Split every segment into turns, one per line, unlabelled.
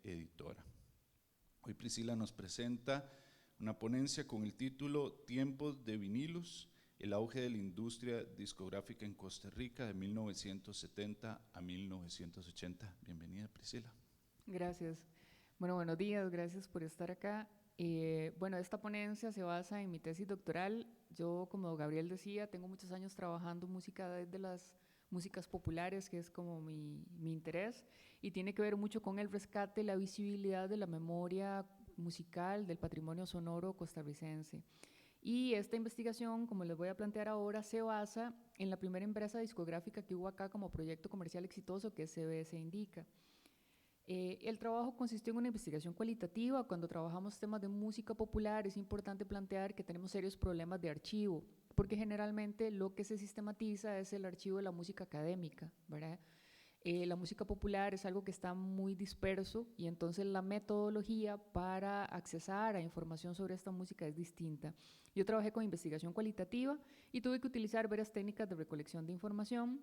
Editora. Hoy Priscila nos presenta una ponencia con el título Tiempos de vinilos, el auge de la industria discográfica en Costa Rica de 1970 a 1980. Bienvenida, Priscila.
Gracias. Bueno, buenos días, gracias por estar acá. Bueno, esta ponencia se basa en mi tesis doctoral. Yo, como Gabriel decía, tengo muchos años trabajando música desde las músicas populares, que es como mi interés, y tiene que ver mucho con el rescate, la visibilidad de la memoria musical, del patrimonio sonoro costarricense. Y esta investigación, como les voy a plantear ahora, se basa en la primera empresa discográfica que hubo acá como proyecto comercial exitoso, que es CBS Indica. El trabajo consistió en una investigación cualitativa. Cuando trabajamos temas de música popular es importante plantear que tenemos serios problemas de archivo, porque generalmente lo que se sistematiza es el archivo de la música académica, ¿verdad? La música popular es algo que está muy disperso y entonces la metodología para accesar a información sobre esta música es distinta. Yo trabajé con investigación cualitativa y tuve que utilizar varias técnicas de recolección de información.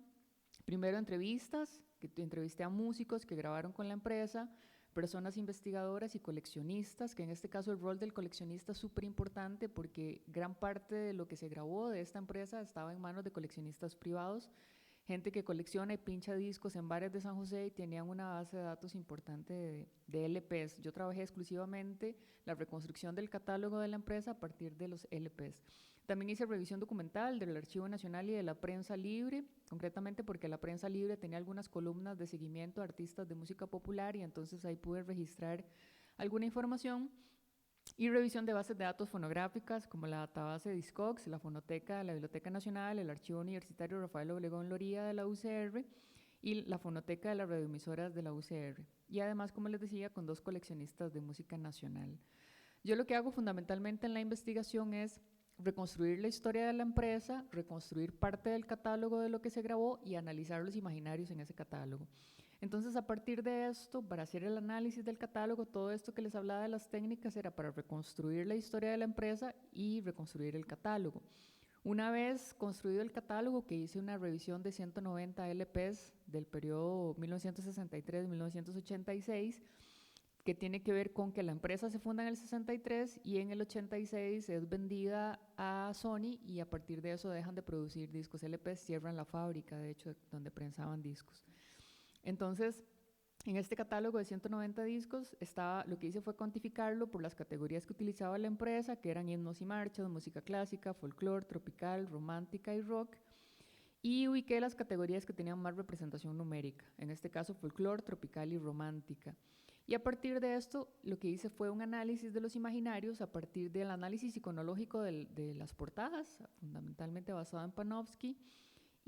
Primero entrevistas, que entrevisté a músicos que grabaron con la empresa, personas investigadoras y coleccionistas, que en este caso el rol del coleccionista es súper importante porque gran parte de lo que se grabó de esta empresa estaba en manos de coleccionistas privados, gente que colecciona y pincha discos en bares de San José y tenían una base de datos importante de LPs. Yo trabajé exclusivamente la reconstrucción del catálogo de la empresa a partir de los LPs. También hice revisión documental del Archivo Nacional y de la Prensa Libre, concretamente porque la Prensa Libre tenía algunas columnas de seguimiento a artistas de música popular y entonces ahí pude registrar alguna información. Y revisión de bases de datos fonográficas como la database Discogs, la Fonoteca de la Biblioteca Nacional, el Archivo Universitario Rafael Obregón Loría de la UCR y la Fonoteca de las radioemisoras de la UCR. Y además, como les decía, con 2 coleccionistas de música nacional. Yo lo que hago fundamentalmente en la investigación es reconstruir la historia de la empresa, reconstruir parte del catálogo de lo que se grabó y analizar los imaginarios en ese catálogo. Entonces, a partir de esto, para hacer el análisis del catálogo, todo esto que les hablaba de las técnicas era para reconstruir la historia de la empresa y reconstruir el catálogo. Una vez construido el catálogo, que hice una revisión de 190 LPs del periodo 1963-1986, que tiene que ver con que la empresa se funda en el 63 y en el 86 es vendida a Sony y a partir de eso dejan de producir discos. LPs cierran la fábrica, de hecho, donde prensaban discos. Entonces, en este catálogo de 190 discos, lo que hice fue cuantificarlo por las categorías que utilizaba la empresa, que eran himnos y marchas, música clásica, folclore, tropical, romántica y rock, y ubiqué las categorías que tenían más representación numérica, en este caso folclore, tropical y romántica. Y a partir de esto, lo que hice fue un análisis de los imaginarios a partir del análisis iconológico de las portadas, fundamentalmente basado en Panofsky,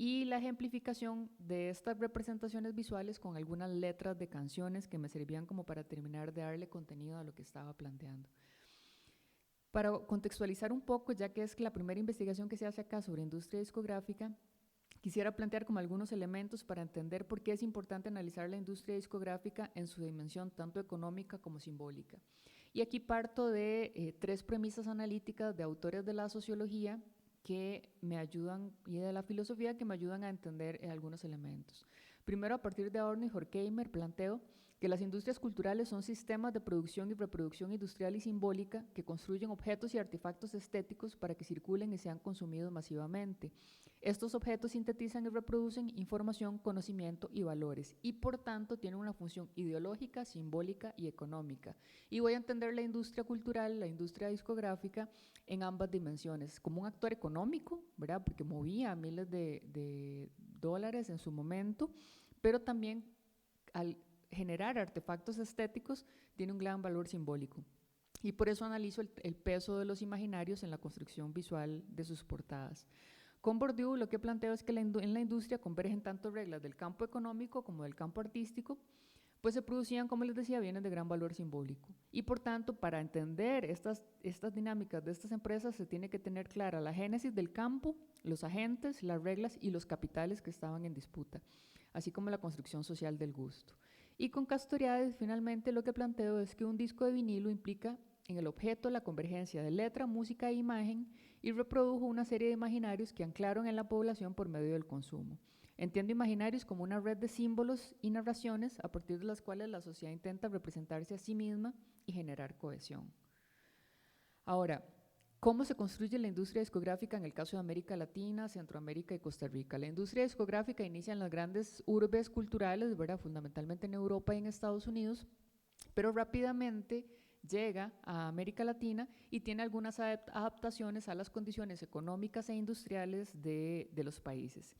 y la ejemplificación de estas representaciones visuales con algunas letras de canciones que me servían como para terminar de darle contenido a lo que estaba planteando. Para contextualizar un poco, ya que es la primera investigación que se hace acá sobre industria discográfica, quisiera plantear como algunos elementos para entender por qué es importante analizar la industria discográfica en su dimensión tanto económica como simbólica. Y aquí parto de 3 premisas analíticas de autores de la sociología que me ayudan, y de la filosofía, que me ayudan a entender algunos elementos. Primero, a partir de Adorno y Horkheimer, planteo que las industrias culturales son sistemas de producción y reproducción industrial y simbólica que construyen objetos y artefactos estéticos para que circulen y sean consumidos masivamente. Estos objetos sintetizan y reproducen información, conocimiento y valores y por tanto tienen una función ideológica, simbólica y económica. Y voy a entender la industria cultural, la industria discográfica en ambas dimensiones, como un actor económico, ¿verdad? Porque movía miles de dólares en su momento, pero también al generar artefactos estéticos tiene un gran valor simbólico. Y por eso analizo el peso de los imaginarios en la construcción visual de sus portadas. Con Bourdieu lo que planteo es que en la industria convergen tanto reglas del campo económico como del campo artístico, pues se producían, como les decía, bienes de gran valor simbólico. Y por tanto, para entender estas dinámicas de estas empresas se tiene que tener clara la génesis del campo, los agentes, las reglas y los capitales que estaban en disputa, así como la construcción social del gusto. Y con Castoriadis, finalmente, lo que planteo es que un disco de vinilo implica en el objeto la convergencia de letra, música e imagen y reprodujo una serie de imaginarios que anclaron en la población por medio del consumo. Entiendo imaginarios como una red de símbolos y narraciones a partir de las cuales la sociedad intenta representarse a sí misma y generar cohesión. Ahora, ¿cómo se construye la industria discográfica en el caso de América Latina, Centroamérica y Costa Rica? La industria discográfica inicia en las grandes urbes culturales, ¿verdad? Fundamentalmente en Europa y en Estados Unidos, pero rápidamente llega a América Latina y tiene algunas adaptaciones a las condiciones económicas e industriales de los países.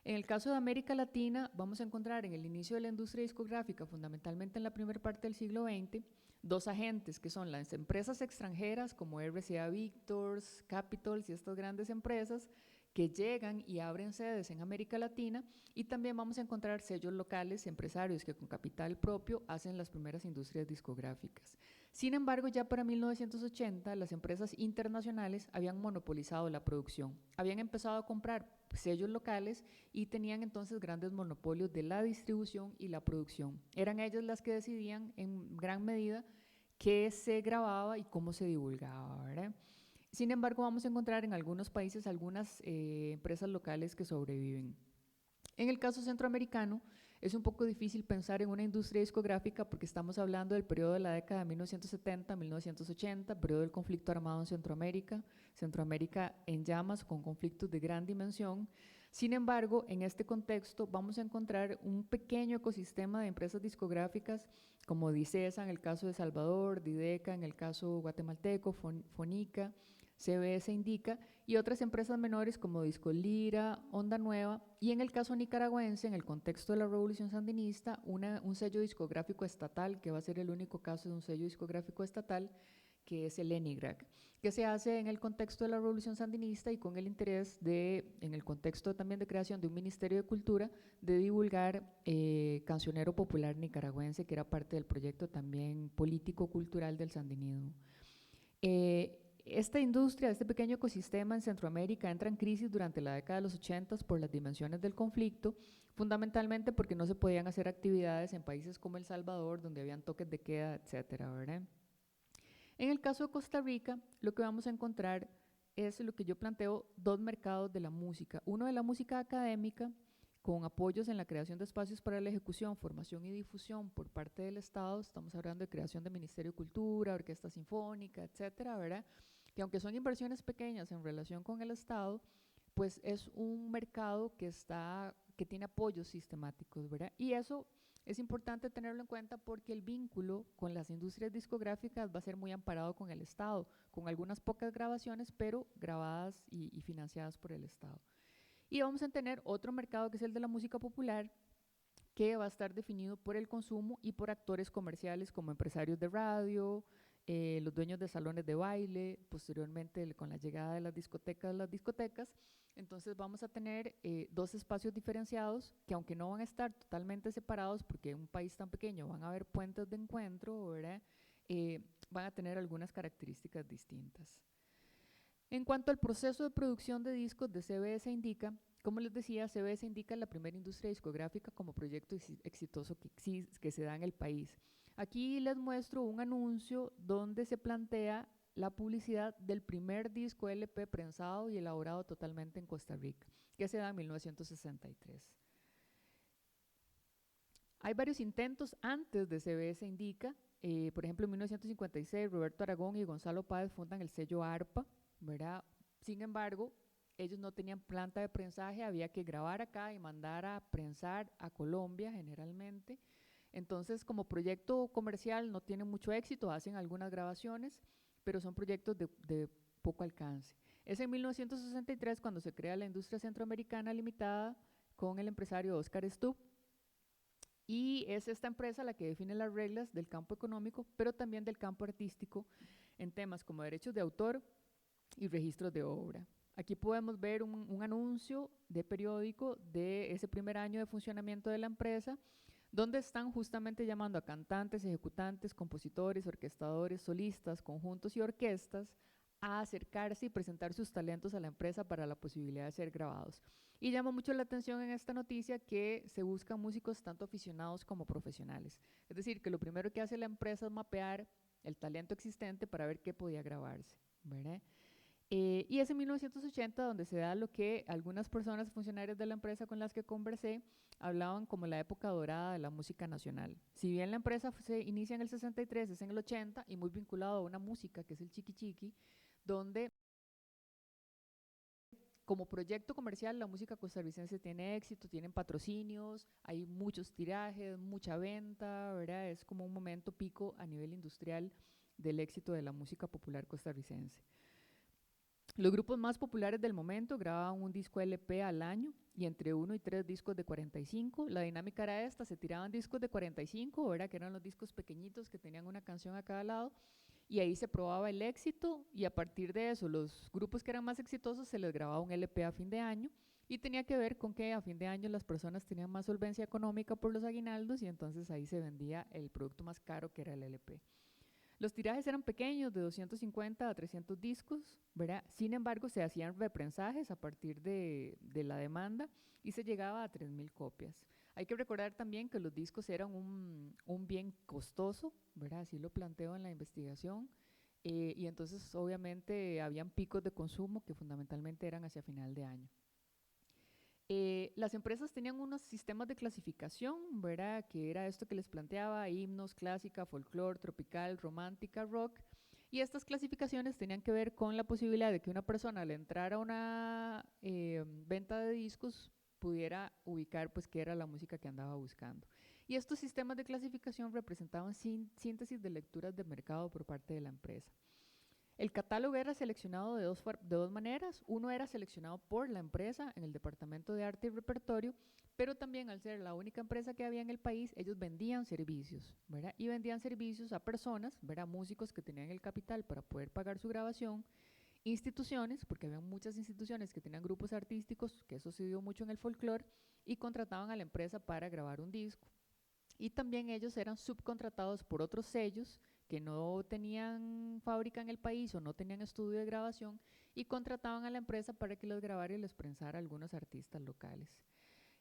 En el caso de América Latina, vamos a encontrar en el inicio de la industria discográfica, fundamentalmente en la primera parte del siglo XX, dos agentes que son las empresas extranjeras como RCA Victors, Capitol y estas grandes empresas que llegan y abren sedes en América Latina, y también vamos a encontrar sellos locales, empresarios que con capital propio hacen las primeras industrias discográficas. Sin embargo, ya para 1980 las empresas internacionales habían monopolizado la producción, habían empezado a comprar sellos locales y tenían entonces grandes monopolios de la distribución y la producción. Eran ellas las que decidían en gran medida qué se grababa y cómo se divulgaba, ¿verdad? Sin embargo, vamos a encontrar en algunos países algunas empresas locales que sobreviven. En el caso centroamericano, es un poco difícil pensar en una industria discográfica porque estamos hablando del periodo de la década de 1970 a 1980, periodo del conflicto armado en Centroamérica, Centroamérica en llamas con conflictos de gran dimensión. Sin embargo, en este contexto vamos a encontrar un pequeño ecosistema de empresas discográficas como Dicesa en el caso de Salvador, Dideca en el caso guatemalteco, Fonica, CBS Indica y otras empresas menores como Disco Lira, Onda Nueva y en el caso nicaragüense, en el contexto de la Revolución Sandinista, un sello discográfico estatal que va a ser el único caso de un sello discográfico estatal, que es el ENIGRAC, que se hace en el contexto de la Revolución Sandinista y con el interés de, en el contexto también de creación de un Ministerio de Cultura, de divulgar cancionero popular nicaragüense, que era parte del proyecto también político-cultural del sandinismo. Esta industria, este pequeño ecosistema en Centroamérica entra en crisis durante la década de los 80 por las dimensiones del conflicto, fundamentalmente porque no se podían hacer actividades en países como El Salvador, donde habían toques de queda, etcétera, ¿verdad? En el caso de Costa Rica, lo que vamos a encontrar es lo que yo planteo, dos mercados de la música. Uno de la música académica, con apoyos en la creación de espacios para la ejecución, formación y difusión por parte del Estado. Estamos hablando de creación de Ministerio de Cultura, Orquesta Sinfónica, etcétera, ¿verdad? Que aunque son inversiones pequeñas en relación con el Estado, pues es un mercado que tiene apoyos sistemáticos, ¿verdad? Y eso es importante tenerlo en cuenta porque el vínculo con las industrias discográficas va a ser muy amparado con el Estado, con algunas pocas grabaciones, pero grabadas y financiadas por el Estado. Y vamos a tener otro mercado que es el de la música popular, que va a estar definido por el consumo y por actores comerciales como empresarios de radio, los dueños de salones de baile, posteriormente con la llegada de las discotecas. Entonces vamos a tener dos espacios diferenciados que, aunque no van a estar totalmente separados, porque en un país tan pequeño van a haber puentes de encuentro, ¿verdad? Van a tener algunas características distintas. En cuanto al proceso de producción de discos de CBS Indica, como les decía, CBS Indica es la primera industria discográfica como proyecto exitoso que se da en el país. Aquí les muestro un anuncio donde se plantea la publicidad del primer disco LP prensado y elaborado totalmente en Costa Rica, que se da en 1963. Hay varios intentos antes de CBS Indica. Por ejemplo, en 1956, Roberto Aragón y Gonzalo Páez fundan el sello ARPA, ¿verdad? Sin embargo, ellos no tenían planta de prensaje, había que grabar acá y mandar a prensar a Colombia generalmente. Entonces, como proyecto comercial no tienen mucho éxito, hacen algunas grabaciones, pero son proyectos de poco alcance. Es en 1963 cuando se crea la Industria Centroamericana Limitada con el empresario Oscar Stubb, y es esta empresa la que define las reglas del campo económico, pero también del campo artístico en temas como derechos de autor y registros de obra. Aquí podemos ver un anuncio de periódico de ese primer año de funcionamiento de la empresa, donde están justamente llamando a cantantes, ejecutantes, compositores, orquestadores, solistas, conjuntos y orquestas a acercarse y presentar sus talentos a la empresa para la posibilidad de ser grabados. Y llama mucho la atención en esta noticia que se buscan músicos tanto aficionados como profesionales. Es decir, que lo primero que hace la empresa es mapear el talento existente para ver qué podía grabarse, ¿verdad? Y es en 1980 donde se da lo que algunas personas funcionarios de la empresa con las que conversé hablaban como la época dorada de la música nacional. Si bien la empresa se inicia en el 63, es en el 80 y muy vinculado a una música que es el chiqui chiqui, donde como proyecto comercial la música costarricense tiene éxito, tienen patrocinios, hay muchos tirajes, mucha venta, ¿verdad? Es como un momento pico a nivel industrial del éxito de la música popular costarricense. Los grupos más populares del momento grababan un disco LP al año y entre 1 y 3 discos de 45. La dinámica era esta, se tiraban discos de 45, ¿verdad? Que eran los discos pequeñitos que tenían una canción a cada lado, y ahí se probaba el éxito y a partir de eso los grupos que eran más exitosos se les grababa un LP a fin de año y tenía que ver con que a fin de año las personas tenían más solvencia económica por los aguinaldos y entonces ahí se vendía el producto más caro que era el LP. Los tirajes eran pequeños, de 250 a 300 discos, ¿verdad? Sin embargo, se hacían reprensajes a partir de la demanda y se llegaba a 3.000 copias. Hay que recordar también que los discos eran un bien costoso, ¿verdad? Así lo planteo en la investigación. Y entonces, obviamente, habían picos de consumo que fundamentalmente eran hacia final de año. Las empresas tenían unos sistemas de clasificación, ¿verdad? Que era esto que les planteaba, himnos, clásica, folclore, tropical, romántica, rock. Y estas clasificaciones tenían que ver con la posibilidad de que una persona al entrar a una venta de discos pudiera ubicar pues qué era la música que andaba buscando. Y estos sistemas de clasificación representaban síntesis de lecturas de mercado por parte de la empresa. El catálogo era seleccionado de dos maneras. Uno era seleccionado por la empresa en el Departamento de Arte y Repertorio, pero también al ser la única empresa que había en el país, ellos vendían servicios, ¿verdad? Y vendían servicios a personas, ¿verdad? Músicos que tenían el capital para poder pagar su grabación, instituciones, porque había muchas instituciones que tenían grupos artísticos, que eso se dio mucho en el folclore, y contrataban a la empresa para grabar un disco. Y también ellos eran subcontratados por otros sellos que no tenían fábrica en el país o no tenían estudio de grabación y contrataban a la empresa para que los grabara y les prensara a algunos artistas locales.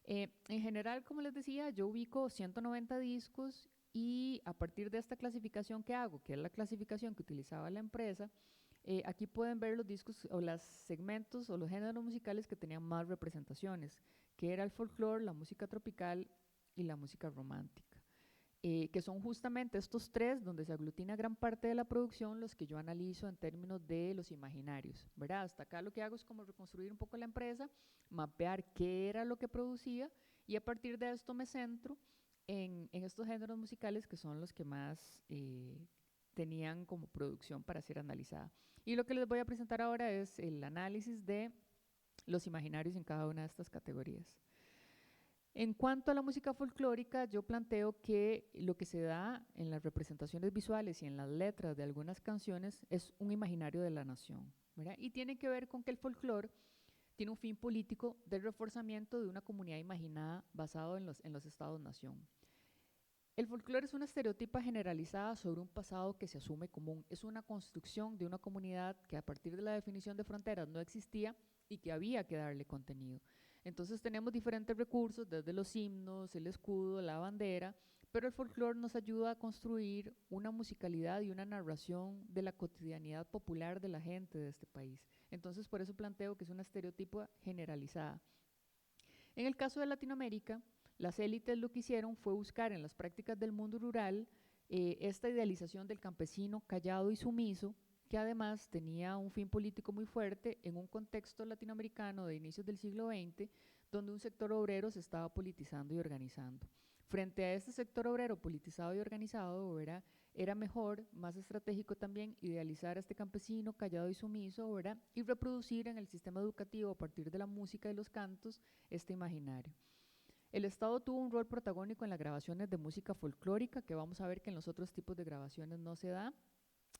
En general, como les decía, yo ubico 190 discos y a partir de esta clasificación que hago, que es la clasificación que utilizaba la empresa, aquí pueden ver los discos o los segmentos o los géneros musicales que tenían más representaciones, que era el folclore, la música tropical y la música romántica. Que son justamente estos tres donde se aglutina gran parte de la producción, los que yo analizo en términos de los imaginarios, ¿verdad? Hasta acá lo que hago es como reconstruir un poco la empresa, mapear qué era lo que producía y a partir de esto me centro en estos géneros musicales que son los que más tenían como producción para ser analizada. Y lo que les voy a presentar ahora es el análisis de los imaginarios en cada una de estas categorías. En cuanto a la música folclórica, yo planteo que lo que se da en las representaciones visuales y en las letras de algunas canciones es un imaginario de la nación, ¿verdad? Y tiene que ver con que el folclore tiene un fin político de reforzamiento de una comunidad imaginada basado en los estados-nación. El folclore es una estereotipa generalizada sobre un pasado que se asume común. Es una construcción de una comunidad que a partir de la definición de fronteras no existía y que había que darle contenido. Entonces tenemos diferentes recursos, desde los himnos, el escudo, la bandera, pero el folclore nos ayuda a construir una musicalidad y una narración de la cotidianidad popular de la gente de este país. Entonces por eso planteo que es una estereotipa generalizada. En el caso de Latinoamérica, las élites lo que hicieron fue buscar en las prácticas del mundo rural esta idealización del campesino callado y sumiso, que además tenía un fin político muy fuerte en un contexto latinoamericano de inicios del siglo XX, donde un sector obrero se estaba politizando y organizando. Frente a este sector obrero politizado y organizado, ¿verdad?, era mejor, más estratégico también, idealizar a este campesino callado y sumiso, ¿verdad?, y reproducir en el sistema educativo a partir de la música y los cantos este imaginario. El Estado tuvo un rol protagónico en las grabaciones de música folclórica, que vamos a ver que en los otros tipos de grabaciones no se da.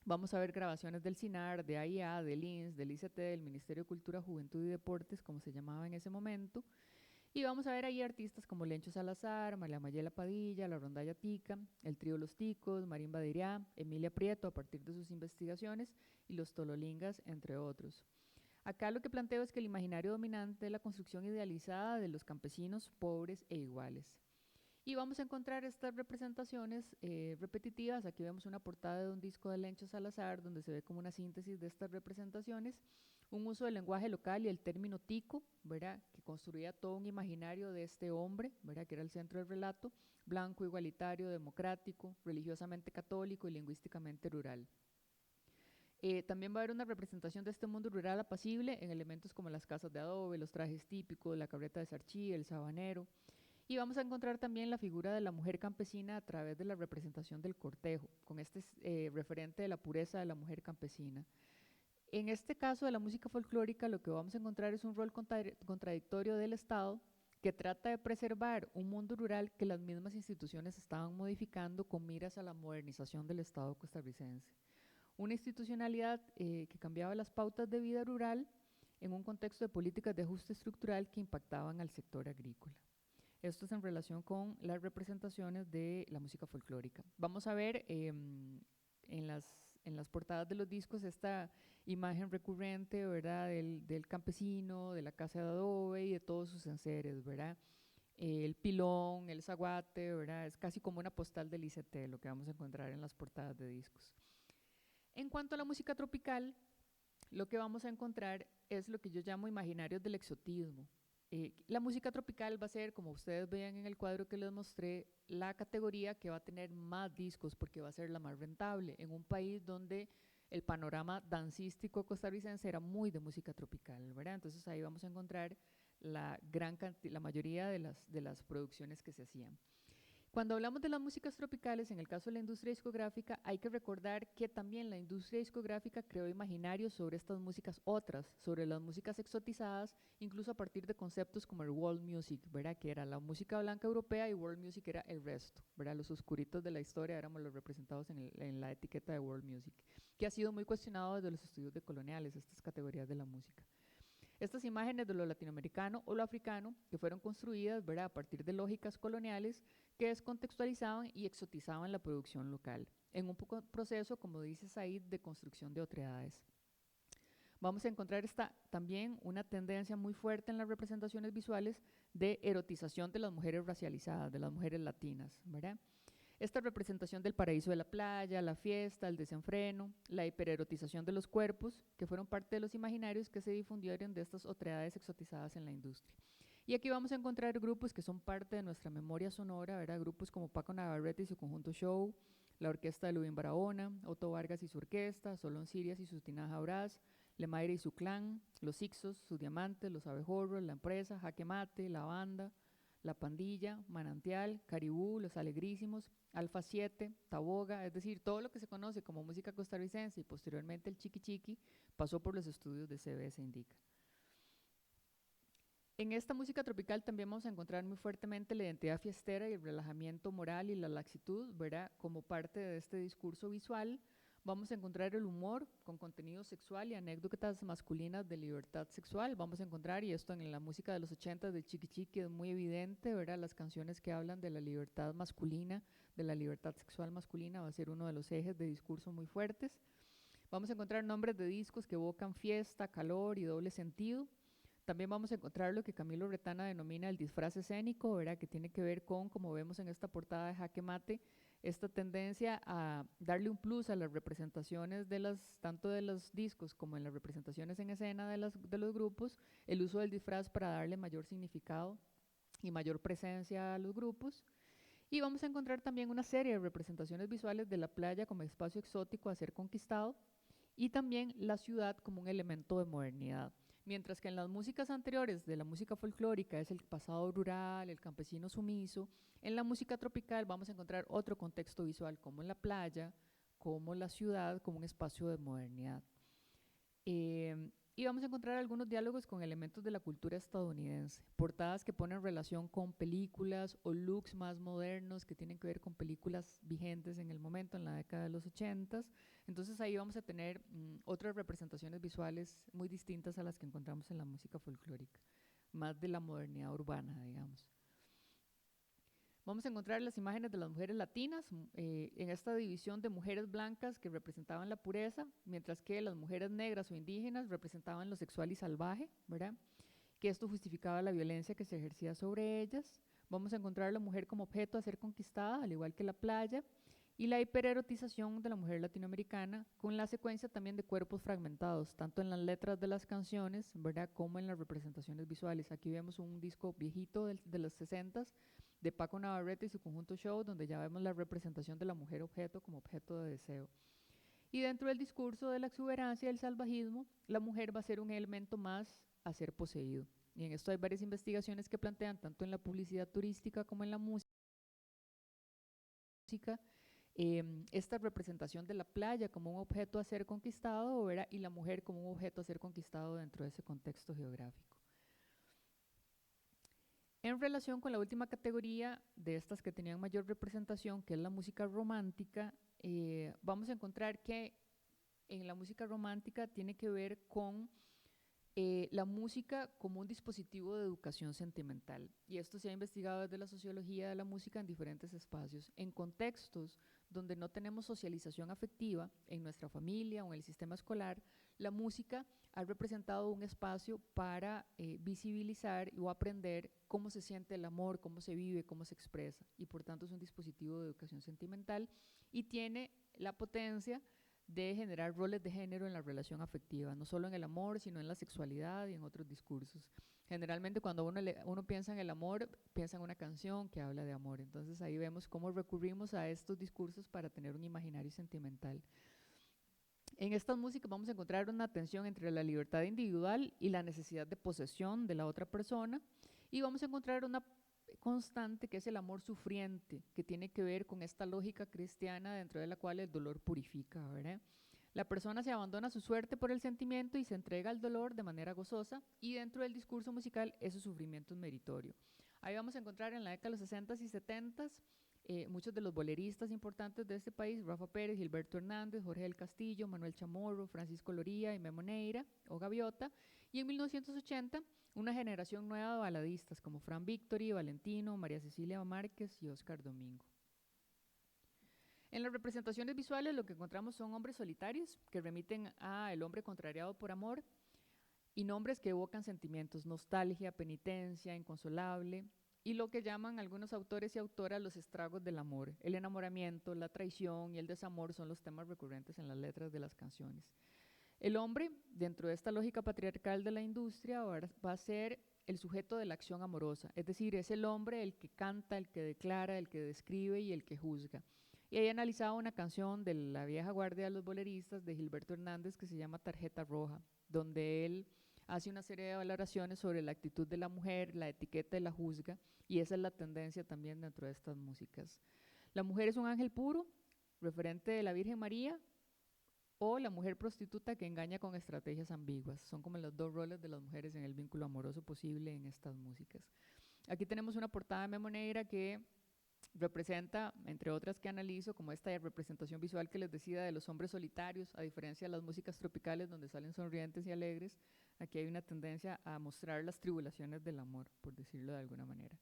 Vamos a ver grabaciones del CINAR, de AIA, del INS, del ICT, del Ministerio de Cultura, Juventud y Deportes, como se llamaba en ese momento. Y vamos a ver ahí artistas como Lencho Salazar, María Mayela Padilla, La Rondalla Tica, el Trío Los Ticos, Marín Badiriá, Emilia Prieto a partir de sus investigaciones y los Tololingas, entre otros. Acá lo que planteo es que el imaginario dominante es la construcción idealizada de los campesinos pobres e iguales. Y vamos a encontrar estas representaciones repetitivas. Aquí vemos una portada de un disco de Lencho Salazar, donde se ve como una síntesis de estas representaciones, un uso del lenguaje local y el término tico, ¿verdad?, que construía todo un imaginario de este hombre, ¿verdad?, que era el centro del relato, blanco, igualitario, democrático, religiosamente católico y lingüísticamente rural. También va a haber una representación de este mundo rural apacible en elementos como las casas de adobe, los trajes típicos, la carreta de sarchí, el sabanero. Y vamos a encontrar también la figura de la mujer campesina a través de la representación del cortejo, con este referente de la pureza de la mujer campesina. En este caso de la música folclórica, lo que vamos a encontrar es un rol contradictorio del Estado que trata de preservar un mundo rural que las mismas instituciones estaban modificando con miras a la modernización del Estado costarricense. Una institucionalidad que cambiaba las pautas de vida rural en un contexto de políticas de ajuste estructural que impactaban al sector agrícola. Esto es en relación con las representaciones de la música folclórica. Vamos a ver en las portadas de los discos esta imagen recurrente, ¿verdad?, del campesino, de la casa de adobe y de todos sus enseres, ¿verdad? El pilón, el zaguate, ¿verdad? Es casi como una postal del ICT lo que vamos a encontrar en las portadas de discos. En cuanto a la música tropical, lo que vamos a encontrar es lo que yo llamo imaginarios del exotismo. La música tropical va a ser, como ustedes vean en el cuadro que les mostré, la categoría que va a tener más discos porque va a ser la más rentable en un país donde el panorama dancístico costarricense era muy de música tropical, ¿verdad? Entonces ahí vamos a encontrar la mayoría de las producciones que se hacían. Cuando hablamos de las músicas tropicales, en el caso de la industria discográfica, hay que recordar que también la industria discográfica creó imaginarios sobre estas músicas otras, sobre las músicas exotizadas, incluso a partir de conceptos como el world music, ¿verdad?, que era la música blanca europea y world music era el resto, ¿verdad? Los oscuritos de la historia éramos los representados en la etiqueta de world music, que ha sido muy cuestionado desde los estudios decoloniales, estas categorías de la música. Estas imágenes de lo latinoamericano o lo africano, que fueron construidas, ¿verdad?, a partir de lógicas coloniales que descontextualizaban y exotizaban la producción local, en un proceso, como dice Said, de construcción de otredades. Vamos a encontrar también una tendencia muy fuerte en las representaciones visuales de erotización de las mujeres racializadas, de las mujeres latinas, ¿verdad? Esta representación del paraíso de la playa, la fiesta, el desenfreno, la hipererotización de los cuerpos, que fueron parte de los imaginarios que se difundieron de estas otredades exotizadas en la industria. Y aquí vamos a encontrar grupos que son parte de nuestra memoria sonora, ¿verdad? Grupos como Paco Navarrete y su conjunto Show, la orquesta de Lubin Barahona, Otto Vargas y su orquesta, Solón Sirias y su Tinaja Brás, Lemaire y su clan, los Ixos, sus diamantes, los abejorros, la empresa, Jaque Mate, la banda, la pandilla, Manantial, Caribú, los Alegrísimos, Alfa 7, Taboga, es decir, todo lo que se conoce como música costarricense y posteriormente el Chiqui Chiqui pasó por los estudios de CBS Indica. En esta música tropical también vamos a encontrar muy fuertemente la identidad fiestera y el relajamiento moral y la laxitud, ¿verdad? Como parte de este discurso visual. Vamos a encontrar el humor con contenido sexual y anécdotas masculinas de libertad sexual. Vamos a encontrar, y esto en la música de los 80 de Chiqui Chiqui es muy evidente, ¿verdad? Las canciones que hablan de la libertad masculina, de la libertad sexual masculina, va a ser uno de los ejes de discurso muy fuertes. Vamos a encontrar nombres de discos que evocan fiesta, calor y doble sentido. También vamos a encontrar lo que Camilo Retana denomina el disfraz escénico, ¿verdad?, que tiene que ver con, como vemos en esta portada de Jaque Mate, esta tendencia a darle un plus a las representaciones tanto de los discos como en las representaciones en escena de los grupos, el uso del disfraz para darle mayor significado y mayor presencia a los grupos. Y vamos a encontrar también una serie de representaciones visuales de la playa como espacio exótico a ser conquistado y también la ciudad como un elemento de modernidad. Mientras que en las músicas anteriores de la música folclórica es el pasado rural, el campesino sumiso, en la música tropical vamos a encontrar otro contexto visual como la playa, como la ciudad, como un espacio de modernidad. Y vamos a encontrar algunos diálogos con elementos de la cultura estadounidense, portadas que ponen relación con películas o looks más modernos que tienen que ver con películas vigentes en el momento, en la década de los 80. Entonces ahí vamos a tener otras representaciones visuales muy distintas a las que encontramos en la música folclórica, más de la modernidad urbana, digamos. Vamos a encontrar las imágenes de las mujeres latinas en esta división de mujeres blancas que representaban la pureza, mientras que las mujeres negras o indígenas representaban lo sexual y salvaje, ¿verdad?, que esto justificaba la violencia que se ejercía sobre ellas. vamos a encontrar a la mujer como objeto a ser conquistada, al igual que la playa, y la hipererotización de la mujer latinoamericana, con la secuencia también de cuerpos fragmentados, tanto en las letras de las canciones, ¿verdad?, como en las representaciones visuales. Aquí vemos un disco viejito de los 60s de Paco Navarrete y su conjunto Show, donde ya vemos la representación de la mujer objeto como objeto de deseo. Y dentro del discurso de la exuberancia y el salvajismo, la mujer va a ser un elemento más a ser poseído. Y en esto hay varias investigaciones que plantean, tanto en la publicidad turística como en la música, esta representación de la playa como un objeto a ser conquistado, ¿verdad?, y la mujer como un objeto a ser conquistado dentro de ese contexto geográfico. En relación con la última categoría de estas que tenían mayor representación, que es la música romántica, vamos a encontrar que en la música romántica tiene que ver con la música como un dispositivo de educación sentimental. Y esto se ha investigado desde la sociología de la música en diferentes espacios. En contextos donde no tenemos socialización afectiva, en nuestra familia o en el sistema escolar, la música ha representado un espacio para visibilizar o aprender cómo se siente el amor, cómo se vive, cómo se expresa. Y por tanto es un dispositivo de educación sentimental y tiene la potencia de generar roles de género en la relación afectiva, no solo en el amor, sino en la sexualidad y en otros discursos. Generalmente cuando uno piensa en el amor, piensa en una canción que habla de amor. Entonces ahí vemos cómo recurrimos a estos discursos para tener un imaginario sentimental. En estas músicas vamos a encontrar una tensión entre la libertad individual y la necesidad de posesión de la otra persona, y vamos a encontrar una constante que es el amor sufriente, que tiene que ver con esta lógica cristiana dentro de la cual el dolor purifica, ¿verdad? La persona se abandona a su suerte por el sentimiento y se entrega al dolor de manera gozosa, y dentro del discurso musical ese sufrimiento es meritorio. Ahí vamos a encontrar en la década de los 60s y 70s muchos de los boleristas importantes de este país: Rafa Pérez, Gilberto Hernández, Jorge del Castillo, Manuel Chamorro, Francisco Loría, Memo Neira o Gaviota, y en 1980 una generación nueva de baladistas como Fran Victory, Valentino, María Cecilia Márquez y Oscar Domingo. En las representaciones visuales lo que encontramos son hombres solitarios que remiten a el hombre contrariado por amor, y nombres que evocan sentimientos: nostalgia, penitencia, inconsolable, y lo que llaman algunos autores y autoras los estragos del amor. El enamoramiento, la traición y el desamor son los temas recurrentes en las letras de las canciones. El hombre, dentro de esta lógica patriarcal de la industria, va a ser el sujeto de la acción amorosa, es decir, es el hombre el que canta, el que declara, el que describe y el que juzga. Y ahí analizaba una canción de la vieja guardia de los boleristas de Gilberto Hernández que se llama Tarjeta Roja, donde él hace una serie de valoraciones sobre la actitud de la mujer, la etiqueta y la juzga, y esa es la tendencia también dentro de estas músicas. La mujer es un ángel puro, referente de la Virgen María, o la mujer prostituta que engaña con estrategias ambiguas. Son como los dos roles de las mujeres en el vínculo amoroso posible en estas músicas. Aquí tenemos una portada de Memo Neira que representa, entre otras que analizo, como esta representación visual que les decía de los hombres solitarios, a diferencia de las músicas tropicales donde salen sonrientes y alegres. Aquí hay una tendencia a mostrar las tribulaciones del amor, por decirlo de alguna manera.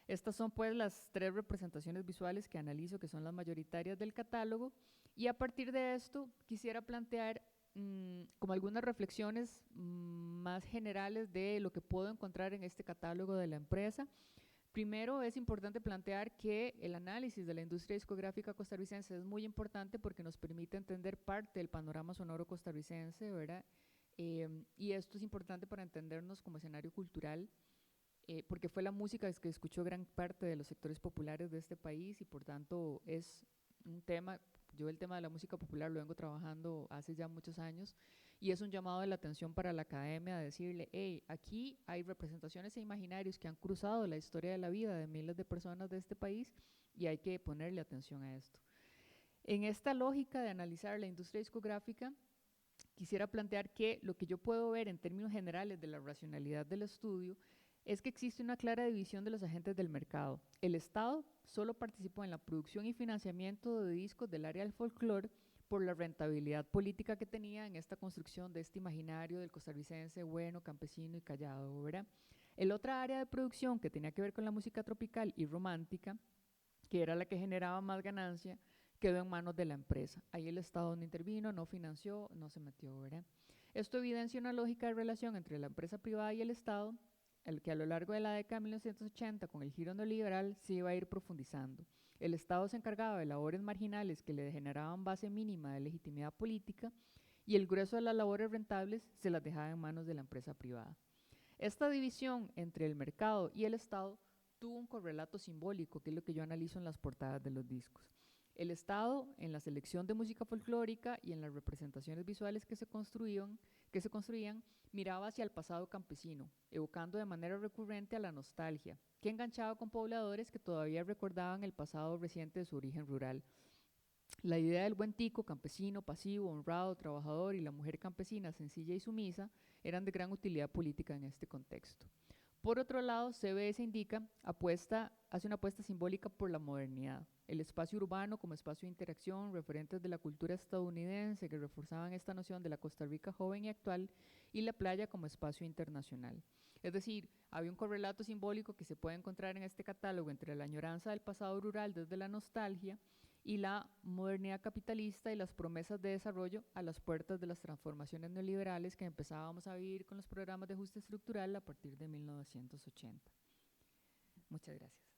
Estas son pues las 3 representaciones visuales que analizo, que son las mayoritarias del catálogo, y a partir de esto quisiera plantear como algunas reflexiones más generales de lo que puedo encontrar en este catálogo de la empresa. Primero, es importante plantear que el análisis de la industria discográfica costarricense es muy importante porque nos permite entender parte del panorama sonoro costarricense, ¿verdad? Y esto es importante para entendernos como escenario cultural, porque fue la música que escuchó gran parte de los sectores populares de este país, y por tanto es un tema, yo el tema de la música popular lo vengo trabajando hace ya muchos años, y es un llamado de la atención para la academia a decirle: hey, aquí hay representaciones e imaginarios que han cruzado la historia de la vida de miles de personas de este país, y hay que ponerle atención a esto. En esta lógica de analizar la industria discográfica, quisiera plantear que lo que yo puedo ver en términos generales de la racionalidad del estudio es que existe una clara división de los agentes del mercado. El Estado solo participó en la producción y financiamiento de discos del área del folclore por la rentabilidad política que tenía en esta construcción de este imaginario del costarricense bueno, campesino y callado, ¿verdad? El otra área de producción que tenía que ver con la música tropical y romántica, que era la que generaba más ganancia, quedó en manos de la empresa. Ahí el Estado no intervino, no financió, no se metió, ¿verdad? Esto evidencia una lógica de relación entre la empresa privada y el Estado, el que a lo largo de la década de 1980, con el giro neoliberal, se iba a ir profundizando. El Estado se encargaba de labores marginales que le generaban base mínima de legitimidad política y el grueso de las labores rentables se las dejaba en manos de la empresa privada. Esta división entre el mercado y el Estado tuvo un correlato simbólico, que es lo que yo analizo en las portadas de los discos. El Estado, en la selección de música folclórica y en las representaciones visuales que se construían, miraba hacia el pasado campesino, evocando de manera recurrente a la nostalgia, que enganchaba con pobladores que todavía recordaban el pasado reciente de su origen rural. La idea del buen tico, campesino, pasivo, honrado, trabajador, y la mujer campesina, sencilla y sumisa, eran de gran utilidad política en este contexto. Por otro lado, CBS indica, hace una apuesta simbólica por la modernidad, el espacio urbano como espacio de interacción, referentes de la cultura estadounidense que reforzaban esta noción de la Costa Rica joven y actual, y la playa como espacio internacional. Es decir, había un correlato simbólico que se puede encontrar en este catálogo entre la añoranza del pasado rural desde la nostalgia y la modernidad capitalista y las promesas de desarrollo a las puertas de las transformaciones neoliberales que empezábamos a vivir con los programas de ajuste estructural a partir de 1980. Muchas gracias.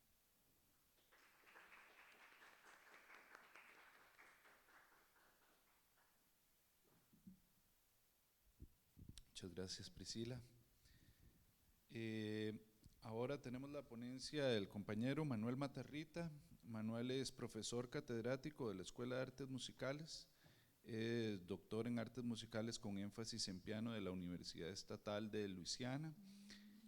Muchas gracias, Priscila. Ahora tenemos la ponencia del compañero Manuel Matarrita. Manuel es profesor catedrático de la Escuela de Artes Musicales, es doctor en Artes Musicales con énfasis en piano de la Universidad Estatal de Luisiana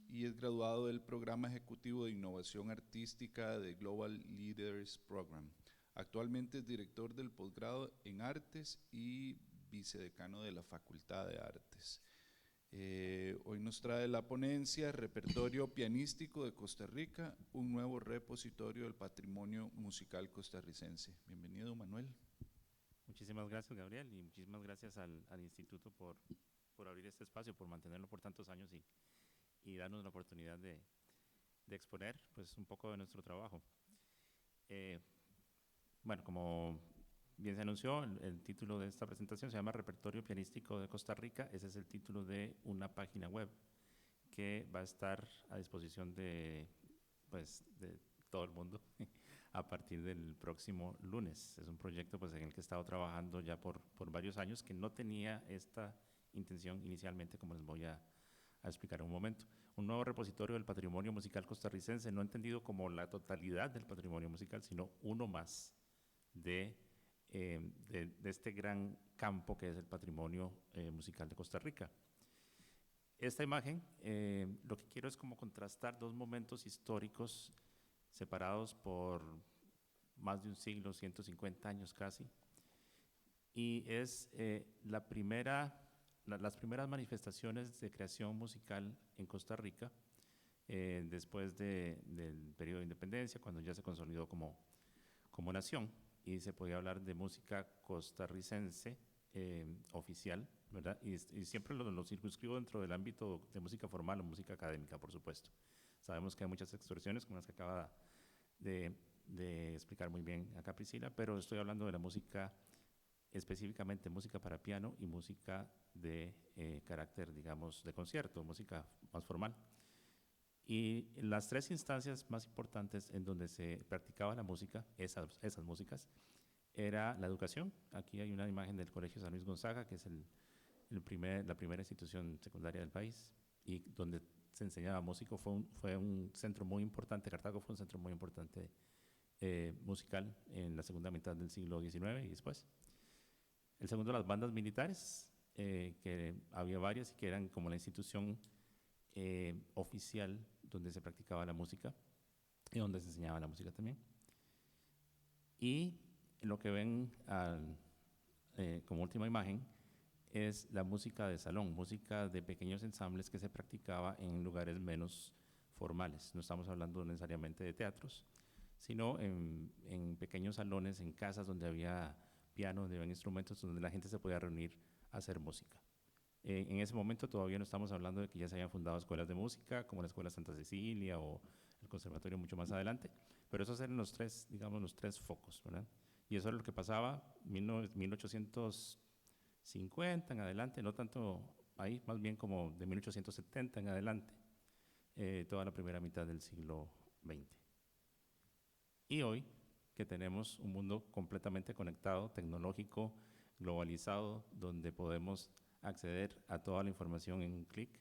y es graduado del Programa Ejecutivo de Innovación Artística de Global Leaders Program. Actualmente es director del posgrado en Artes y vicedecano de la Facultad de Artes. Hoy nos trae la ponencia Repertorio Pianístico de Costa Rica, un nuevo repositorio del patrimonio musical costarricense. Bienvenido, Manuel.
Muchísimas gracias, Gabriel, y muchísimas gracias al Instituto por abrir este espacio, por mantenerlo por tantos años y darnos la oportunidad de exponer pues, un poco de nuestro trabajo. Bueno, como bien se anunció, el título de esta presentación se llama Repertorio Pianístico de Costa Rica. Ese es el título de una página web que va a estar a disposición de todo el mundo a partir del próximo lunes. Es un proyecto pues, en el que he estado trabajando ya por varios años, que no tenía esta intención inicialmente, como les voy a explicar en un momento. Un nuevo repositorio del patrimonio musical costarricense, no entendido como la totalidad del patrimonio musical, sino uno más de este gran campo que es el patrimonio musical de Costa Rica. Esta imagen, lo que quiero es como contrastar dos momentos históricos separados por más de un siglo, 150 años casi, y es las primeras manifestaciones de creación musical en Costa Rica después del periodo de independencia, cuando ya se consolidó como nación y se podía hablar de música costarricense oficial, ¿verdad? Y siempre lo circunscribo dentro del ámbito de música formal o música académica, por supuesto. Sabemos que hay muchas expresiones, como las que acaba de explicar muy bien acá Priscila, pero estoy hablando de la música, específicamente música para piano y música de carácter, digamos, de concierto, música más formal. Y las tres instancias más importantes en donde se practicaba la música, esas músicas, era la educación. Aquí hay una imagen del Colegio San Luis Gonzaga, que es la primera institución secundaria del país, y donde se enseñaba música. Fue un centro muy importante, Cartago fue un centro muy importante musical en la segunda mitad del siglo XIX y después. El segundo, las bandas militares, que había varias y que eran como la institución oficial donde se practicaba la música y donde se enseñaba la música también. Y lo que ven como última imagen es la música de salón, música de pequeños ensambles que se practicaba en lugares menos formales. No estamos hablando necesariamente de teatros, sino en pequeños salones, en casas donde había piano, donde había instrumentos, donde la gente se podía reunir a hacer música. En ese momento todavía no estamos hablando de que ya se hayan fundado escuelas de música, como la Escuela Santa Cecilia o el Conservatorio mucho más adelante, pero esos eran los tres focos, ¿verdad? Y eso era lo que pasaba 1850 en adelante, no tanto ahí, más bien como de 1870 en adelante. toda la primera mitad del siglo XX. Y hoy, que tenemos un mundo completamente conectado, tecnológico, globalizado, donde podemos acceder a toda la información en un clic.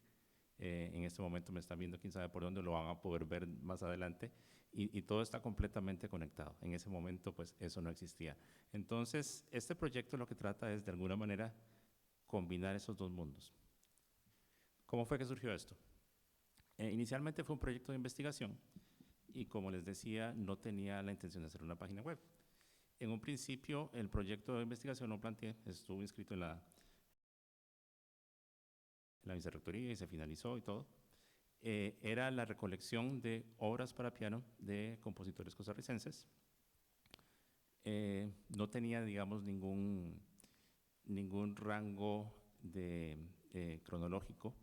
En este momento me están viendo, quién sabe por dónde, lo van a poder ver más adelante, y todo está completamente conectado. En ese momento, pues, eso no existía. Entonces, este proyecto lo que trata es, de alguna manera, combinar esos dos mundos. ¿Cómo fue que surgió esto? Inicialmente fue un proyecto de investigación, y como les decía, no tenía la intención de hacer una página web. En un principio, el proyecto de investigación lo planteé, estuvo inscrito en la vicerrectoría y se finalizó y todo. Era la recolección de obras para piano de compositores costarricenses. No tenía, digamos, ningún rango cronológico.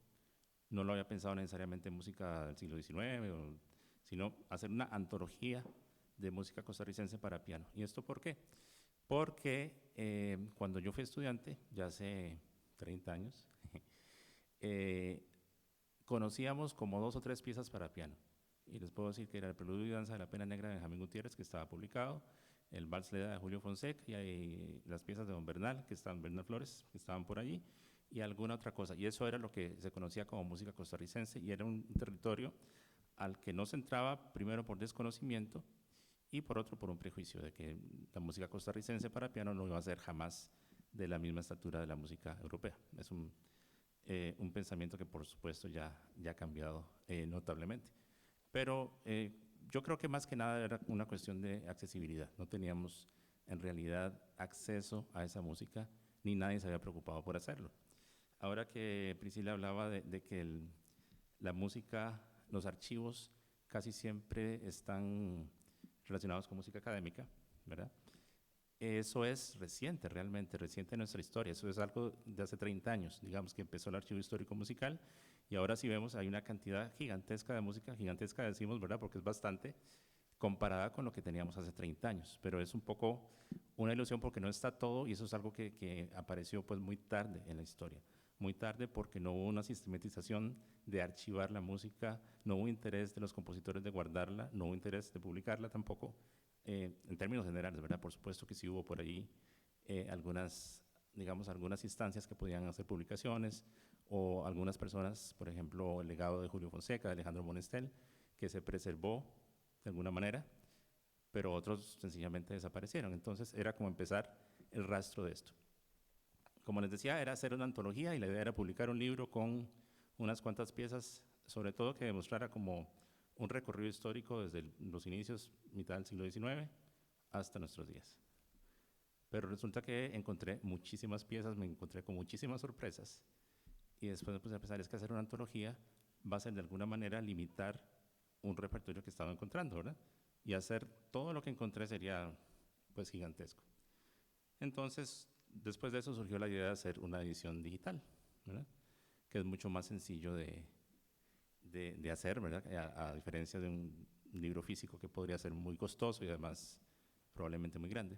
No lo había pensado necesariamente en música del siglo XIX, sino hacer una antología de música costarricense para piano. ¿Y esto por qué? Porque cuando yo fui estudiante, ya hace 30 años, conocíamos como 2 o 3 piezas para piano. Y les puedo decir que era el Preludio y Danza de la Pena Negra de Benjamín Gutiérrez, que estaba publicado, el Vals Leda de Julio Fonseca, y hay las piezas de Don Bernal, Bernal Flores, que estaban por allí, y alguna otra cosa. Y eso era lo que se conocía como música costarricense, y era un territorio al que no se entraba, primero por desconocimiento, y por otro por un prejuicio de que la música costarricense para piano no iba a ser jamás de la misma estatura de la música europea. Es un pensamiento que, por supuesto, ya ha cambiado notablemente. Pero yo creo que más que nada era una cuestión de accesibilidad. No teníamos en realidad acceso a esa música, ni nadie se había preocupado por hacerlo. Ahora que Priscila hablaba de que la música, los archivos casi siempre están relacionados con música académica, ¿verdad? Eso es reciente, realmente reciente en nuestra historia. Eso es algo de hace 30 años, digamos, que empezó el Archivo Histórico Musical, y ahora sí vemos hay una cantidad gigantesca de música, gigantesca decimos, ¿verdad?, porque es bastante, comparada con lo que teníamos hace 30 años, pero es un poco una ilusión porque no está todo, y eso es algo que apareció pues muy tarde en la historia, muy tarde porque no hubo una sistematización de archivar la música, no hubo interés de los compositores de guardarla, no hubo interés de publicarla tampoco, en términos generales, ¿verdad? Por supuesto que sí hubo por ahí algunas instancias que podían hacer publicaciones, o algunas personas, por ejemplo, el legado de Julio Fonseca, de Alejandro Monestel, que se preservó de alguna manera, pero otros sencillamente desaparecieron. Entonces era como empezar el rastro de esto. Como les decía, era hacer una antología, y la idea era publicar un libro con unas cuantas piezas, sobre todo que demostrara como un recorrido histórico desde los inicios, mitad del siglo XIX, hasta nuestros días. Pero resulta que encontré muchísimas piezas, me encontré con muchísimas sorpresas, y después me puse a pensar, es que hacer una antología va a ser de alguna manera limitar un repertorio que estaba encontrando, ¿verdad? Y hacer todo lo que encontré sería pues gigantesco. Entonces, después de eso surgió la idea de hacer una edición digital, ¿verdad?, que es mucho más sencillo de hacer, ¿verdad?, a diferencia de un libro físico que podría ser muy costoso y además probablemente muy grande.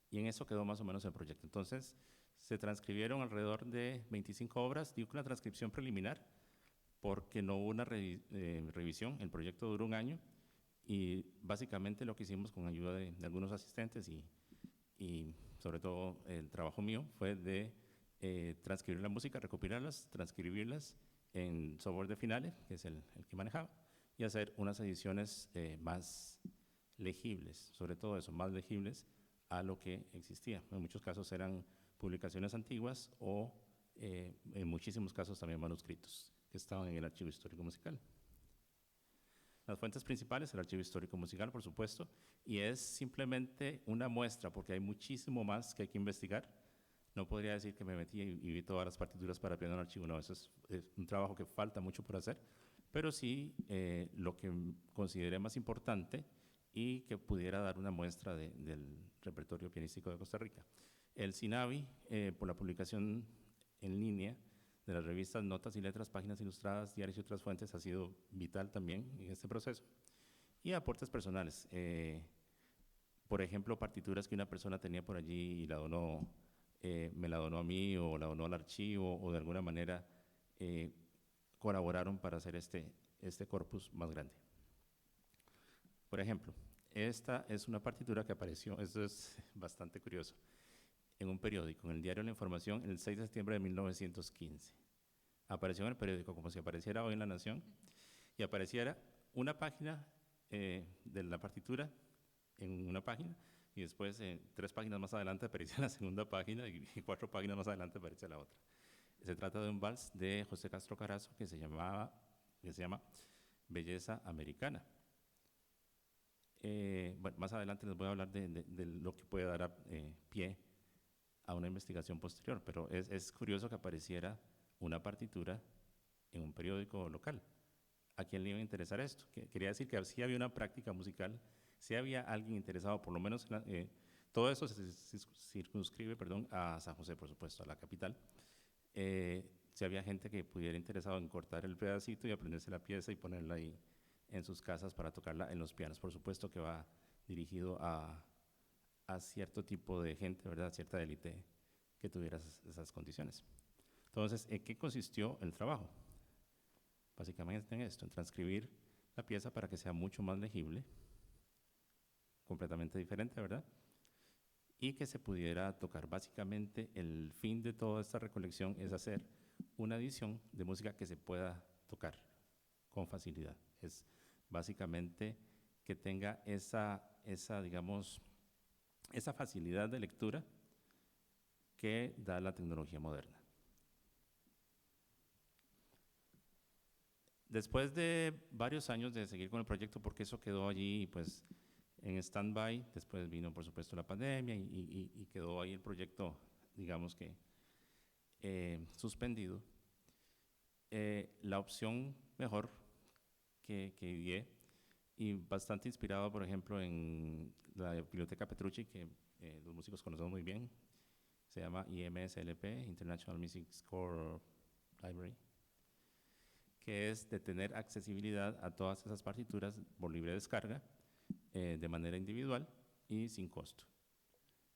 Y en eso quedó más o menos el proyecto. Entonces, se transcribieron alrededor de 25 obras, digo que una transcripción preliminar, porque no hubo una revisión. El proyecto duró un año, y básicamente lo que hicimos con ayuda de algunos asistentes y sobre todo el trabajo mío fue de transcribir la música, recopilarlas, transcribirlas en software de Finale, que es el que manejaba, y hacer unas ediciones más legibles, sobre todo eso, más legibles a lo que existía. En muchos casos eran publicaciones antiguas, o en muchísimos casos también manuscritos que estaban en el Archivo Histórico Musical. Las fuentes principales, el Archivo Histórico Musical, por supuesto, y es simplemente una muestra, porque hay muchísimo más que hay que investigar. No podría decir que me metí y vi todas las partituras para piano en el archivo, no, eso es un trabajo que falta mucho por hacer, pero sí lo que consideré más importante y que pudiera dar una muestra del repertorio pianístico de Costa Rica. El CINAVI, por la publicación en línea de las revistas Notas y Letras, Páginas Ilustradas, Diarios y otras fuentes, ha sido vital también en este proceso. Y aportes personales, por ejemplo, partituras que una persona tenía por allí y la donó, me la donó a mí, o la donó al archivo, o de alguna manera colaboraron para hacer este este corpus más grande. Por ejemplo, esta es una partitura que apareció, esto es bastante curioso, en un periódico, en el diario La Información, el 6 de septiembre de 1915. Apareció en el periódico como si apareciera hoy en La Nación, y apareciera una página de la partitura en una página, y después 3 páginas más adelante aparecía la segunda página, y 4 páginas más adelante aparecía la otra. Se trata de un vals de José Castro Carazo que se llama Belleza Americana. Bueno, más adelante les voy a hablar de lo que puede dar pie a una investigación posterior, pero es curioso que apareciera una partitura en un periódico local. ¿A quién le iba a interesar esto? Quería decir que sí había una práctica musical, sí había alguien interesado, por lo menos todo eso se circunscribe, a San José, por supuesto, a la capital. Si había gente que pudiera interesado en cortar el pedacito y aprenderse la pieza y ponerla ahí en sus casas para tocarla en los pianos. Por supuesto que va dirigido a cierto tipo de gente, ¿verdad? Cierta élite que tuviera esas condiciones. Entonces, ¿en qué consistió el trabajo? Básicamente en esto, en transcribir la pieza para que sea mucho más legible, completamente diferente, ¿verdad? Y que se pudiera tocar. Básicamente, el fin de toda esta recolección es hacer una edición de música que se pueda tocar con facilidad. Es básicamente que tenga digamos, esa facilidad de lectura que da la tecnología moderna. Después de varios años de seguir con el proyecto, porque eso quedó allí pues en stand-by, después vino por supuesto la pandemia y quedó ahí el proyecto, digamos que suspendido. La opción mejor que ideé, y bastante inspirado, por ejemplo, en la Biblioteca Petrucci, que los músicos conocemos muy bien, se llama IMSLP, International Music Score Library, que es de tener accesibilidad a todas esas partituras por libre descarga, de manera individual y sin costo.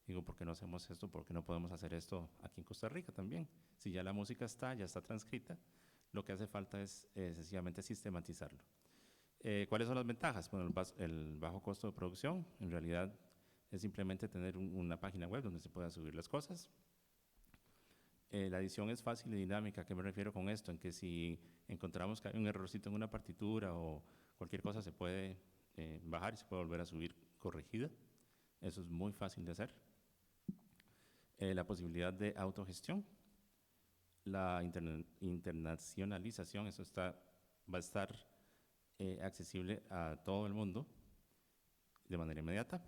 Digo, ¿por qué no hacemos esto? ¿Por qué no podemos hacer esto aquí en Costa Rica también? Si ya la música ya está transcrita, lo que hace falta es sencillamente sistematizarlo. ¿Cuáles son las ventajas? Bueno, el bajo costo de producción, en realidad es simplemente tener una página web donde se puedan subir las cosas. La edición es fácil y dinámica. ¿A qué me refiero con esto? En que si encontramos que hay un errorcito en una partitura o cualquier cosa, se puede bajar y se puede volver a subir corregida. Eso es muy fácil de hacer. La posibilidad de autogestión, la internacionalización, eso va a estar accesible a todo el mundo de manera inmediata.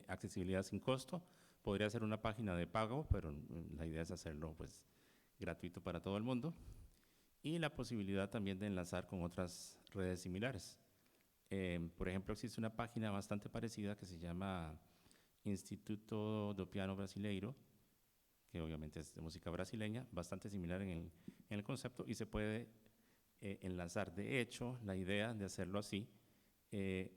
Accesibilidad sin costo. Podría ser una página de pago, pero la idea es hacerlo pues gratuito para todo el mundo. Y la posibilidad también de enlazar con otras redes similares. Por ejemplo, existe una página bastante parecida que se llama Instituto do Piano Brasileiro, que obviamente es de música brasileña, bastante similar en el concepto, y se puede enlazar. De hecho, la idea de hacerlo así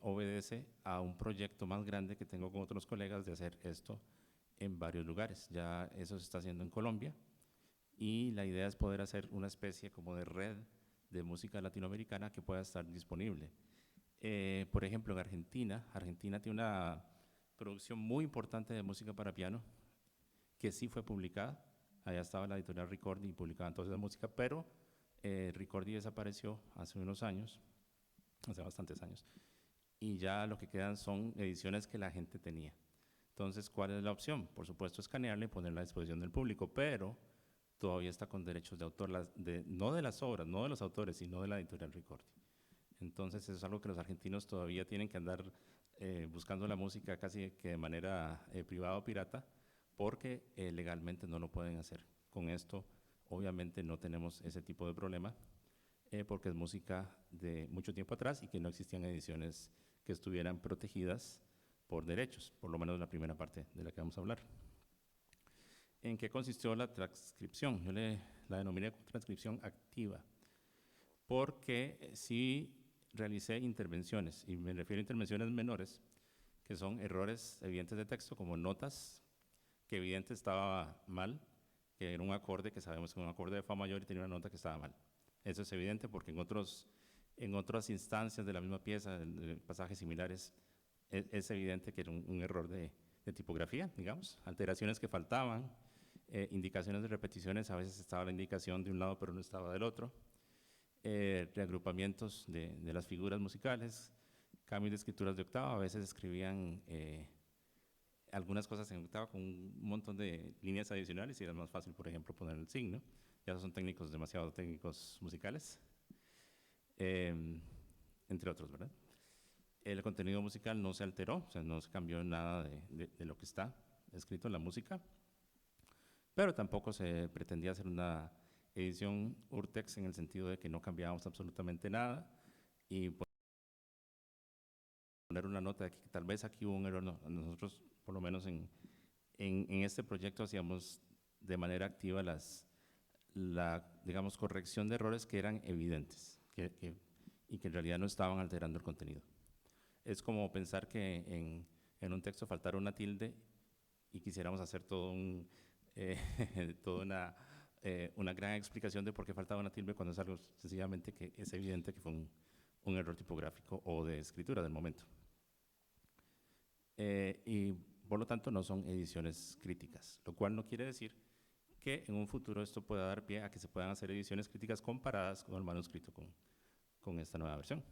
obedece a un proyecto más grande que tengo con otros colegas de hacer esto en varios lugares. Ya eso se está haciendo en Colombia, y la idea es poder hacer una especie como de red de música latinoamericana que pueda estar disponible. Por ejemplo, en Argentina tiene una producción muy importante de música para piano que sí fue publicada. Allá estaba la editorial Ricordi y publicaba entonces la música, pero Ricordi desapareció hace unos años, hace bastantes años, y ya lo que quedan son ediciones que la gente tenía. Entonces, ¿cuál es la opción? Por supuesto, escanearla y ponerla a disposición del público, pero todavía está con derechos de autor, no de las obras, no de los autores, sino de la editorial Ricordi. Entonces, eso es algo que los argentinos todavía tienen que andar buscando la música casi que de manera privada o pirata, porque legalmente no lo pueden hacer. Con esto, obviamente, no tenemos ese tipo de problema, porque es música de mucho tiempo atrás y que no existían ediciones que estuvieran protegidas por derechos, por lo menos la primera parte de la que vamos a hablar. ¿En qué consistió la transcripción? Yo la denominé transcripción activa, porque sí realicé intervenciones, y me refiero a intervenciones menores, que son errores evidentes de texto, como notas que evidente estaba mal, que era un acorde que sabemos que es un acorde de fa mayor y tenía una nota que estaba mal. Eso es evidente porque en otras instancias de la misma pieza, en pasajes similares, es evidente que era un error de tipografía, digamos, alteraciones que faltaban, indicaciones de repeticiones, a veces estaba la indicación de un lado pero no estaba del otro, reagrupamientos de las figuras musicales, cambios de escrituras de octava, a veces escribían algunas cosas en octava con un montón de líneas adicionales y era más fácil, por ejemplo, poner el signo. Ya son técnicos, demasiado técnicos musicales, entre otros, ¿verdad? El contenido musical no se alteró, o sea, no se cambió nada de lo que está escrito en la música, pero tampoco se pretendía hacer una edición Urtext en el sentido de que no cambiábamos absolutamente nada y poner una nota de que tal vez aquí hubo un error. No, nosotros, por lo menos en este proyecto, hacíamos de manera activa digamos, corrección de errores que eran evidentes y que en realidad no estaban alterando el contenido. Es como pensar que en un texto faltara una tilde y quisiéramos hacer toda una gran explicación de por qué faltaba una tilde cuando es algo sencillamente que es evidente que fue un error tipográfico o de escritura del momento. Y por lo tanto no son ediciones críticas, lo cual no quiere decir que en un futuro esto pueda dar pie a que se puedan hacer ediciones críticas comparadas con el manuscrito con esta nueva versión.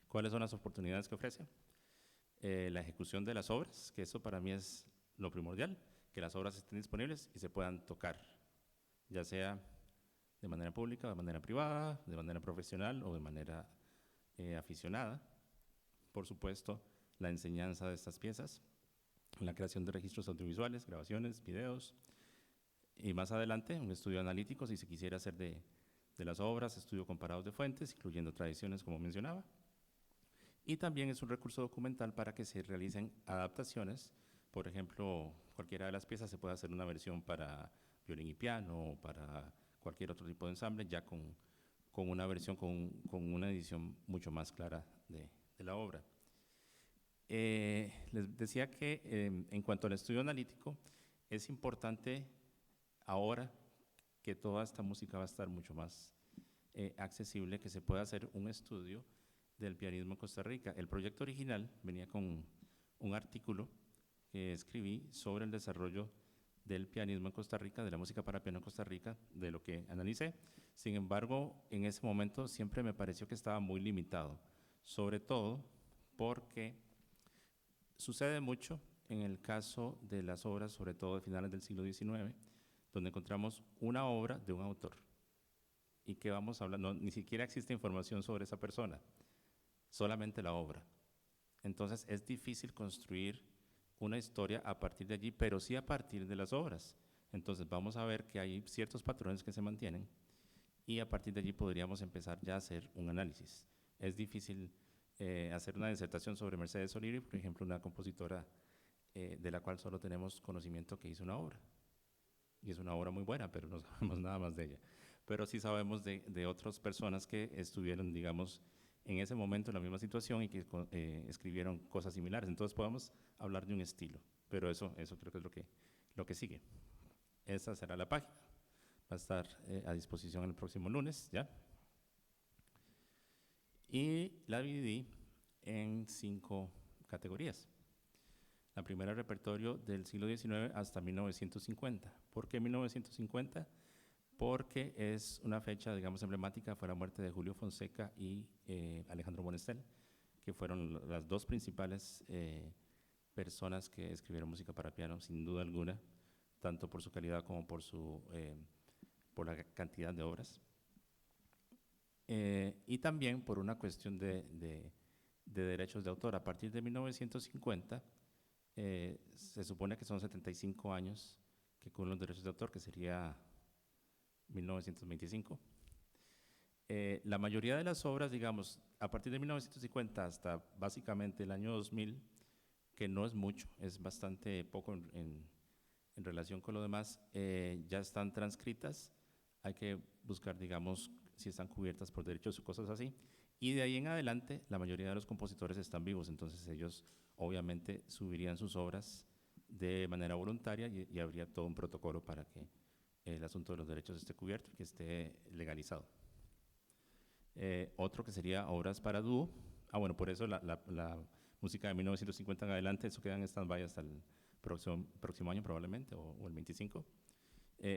¿Cuáles son las oportunidades que ofrece? La ejecución de las obras, que eso para mí es lo primordial, que las obras estén disponibles y se puedan tocar, ya sea de manera pública, de manera privada, de manera profesional o de manera aficionada. Por supuesto, la enseñanza de estas piezas, la creación de registros audiovisuales, grabaciones, videos, y más adelante un estudio analítico si se quisiera hacer de las obras, estudio comparados de fuentes, incluyendo tradiciones como mencionaba. Y también es un recurso documental para que se realicen adaptaciones. Por ejemplo, cualquiera de las piezas se puede hacer una versión para violín y piano o para cualquier otro tipo de ensamble, ya con una versión, con una edición mucho más clara de la obra. Les decía que en cuanto al estudio analítico, es importante ahora que toda esta música va a estar mucho más accesible, que se pueda hacer un estudio del pianismo en Costa Rica. El proyecto original venía con un artículo que escribí sobre el desarrollo del pianismo en Costa Rica, de la música para piano en Costa Rica, de lo que analicé. Sin embargo, en ese momento siempre me pareció que estaba muy limitado, sobre todo porque sucede mucho en el caso de las obras, sobre todo de finales del siglo XIX, donde encontramos una obra de un autor y que vamos a hablar, ni siquiera existe información sobre esa persona, solamente la obra. Entonces es difícil construir una historia a partir de allí, pero sí a partir de las obras. Entonces vamos a ver que hay ciertos patrones que se mantienen y a partir de allí podríamos empezar ya a hacer un análisis. Es difícil hacer una disertación sobre Mercedes Olivi, por ejemplo, una compositora de la cual solo tenemos conocimiento que hizo una obra. Y es una obra muy buena, pero no sabemos nada más de ella. Pero sí sabemos de otras personas que estuvieron, digamos, en ese momento en la misma situación y que escribieron cosas similares. Entonces podemos hablar de un estilo, pero eso creo que es lo que sigue. Esa será la página. Va a estar a disposición el próximo lunes, ¿ya? Y la dividí en 5 categorías. La primera, repertorio del siglo XIX hasta 1950. ¿Por qué 1950? Porque es una fecha, digamos, emblemática, fue la muerte de Julio Fonseca y Alejandro Monestel, que fueron las dos principales personas que escribieron música para piano, sin duda alguna, tanto por su calidad como por la cantidad de obras. Y también por una cuestión de derechos de autor. A partir de 1950, se supone que son 75 años que con los derechos de autor, que sería 1925. La mayoría de las obras, digamos, a partir de 1950 hasta básicamente el año 2000, que no es mucho, es bastante poco en relación con lo demás, ya están transcritas. Hay que buscar, digamos, si están cubiertas por derechos o cosas así. Y de ahí en adelante, la mayoría de los compositores están vivos, entonces ellos obviamente subirían sus obras de manera voluntaria y habría todo un protocolo para que el asunto de los derechos esté cubierto y que esté legalizado. Otro que sería obras para dúo. Bueno, por eso la música de 1950 en adelante, eso queda en stand-by hasta el próximo año probablemente, o el 25.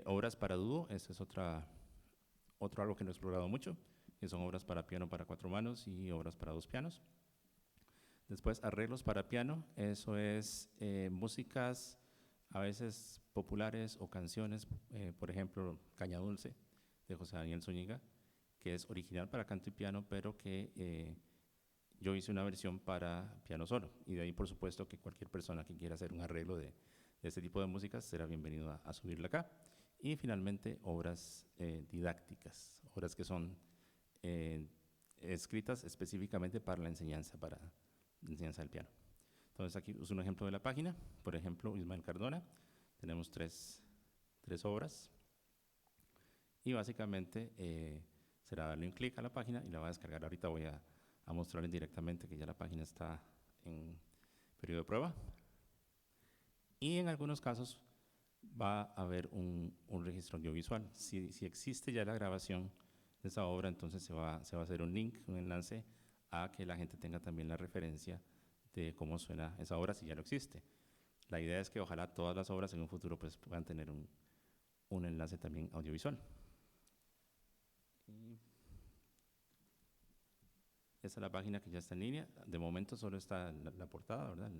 Obras para dúo, eso es otro algo que no he explorado mucho, que son obras para piano para 4 manos y obras para 2 pianos. Después, arreglos para piano, eso es músicas a veces populares o canciones, por ejemplo, Caña Dulce, de José Daniel Zúñiga, que es original para canto y piano, pero que yo hice una versión para piano solo. Y de ahí, por supuesto, que cualquier persona que quiera hacer un arreglo de este tipo de músicas será bienvenido a subirla acá. Y finalmente, obras didácticas, obras que son escritas específicamente para la enseñanza del piano. Entonces, aquí es un ejemplo de la página. Por ejemplo, Ismael Cardona. Tenemos tres obras. Y básicamente será darle un clic a la página y la va a descargar. Ahorita voy a mostrarles directamente que ya la página está en periodo de prueba. Y en algunos casos va a haber un registro audiovisual. Si existe ya la grabación de esa obra, entonces se va a hacer un link, un enlace a que la gente tenga también la referencia de cómo suena esa obra si ya no existe. La idea es que ojalá todas las obras en un futuro pues puedan tener un enlace también audiovisual. Y esta es la página que ya está en línea. De momento solo está la portada, ¿verdad?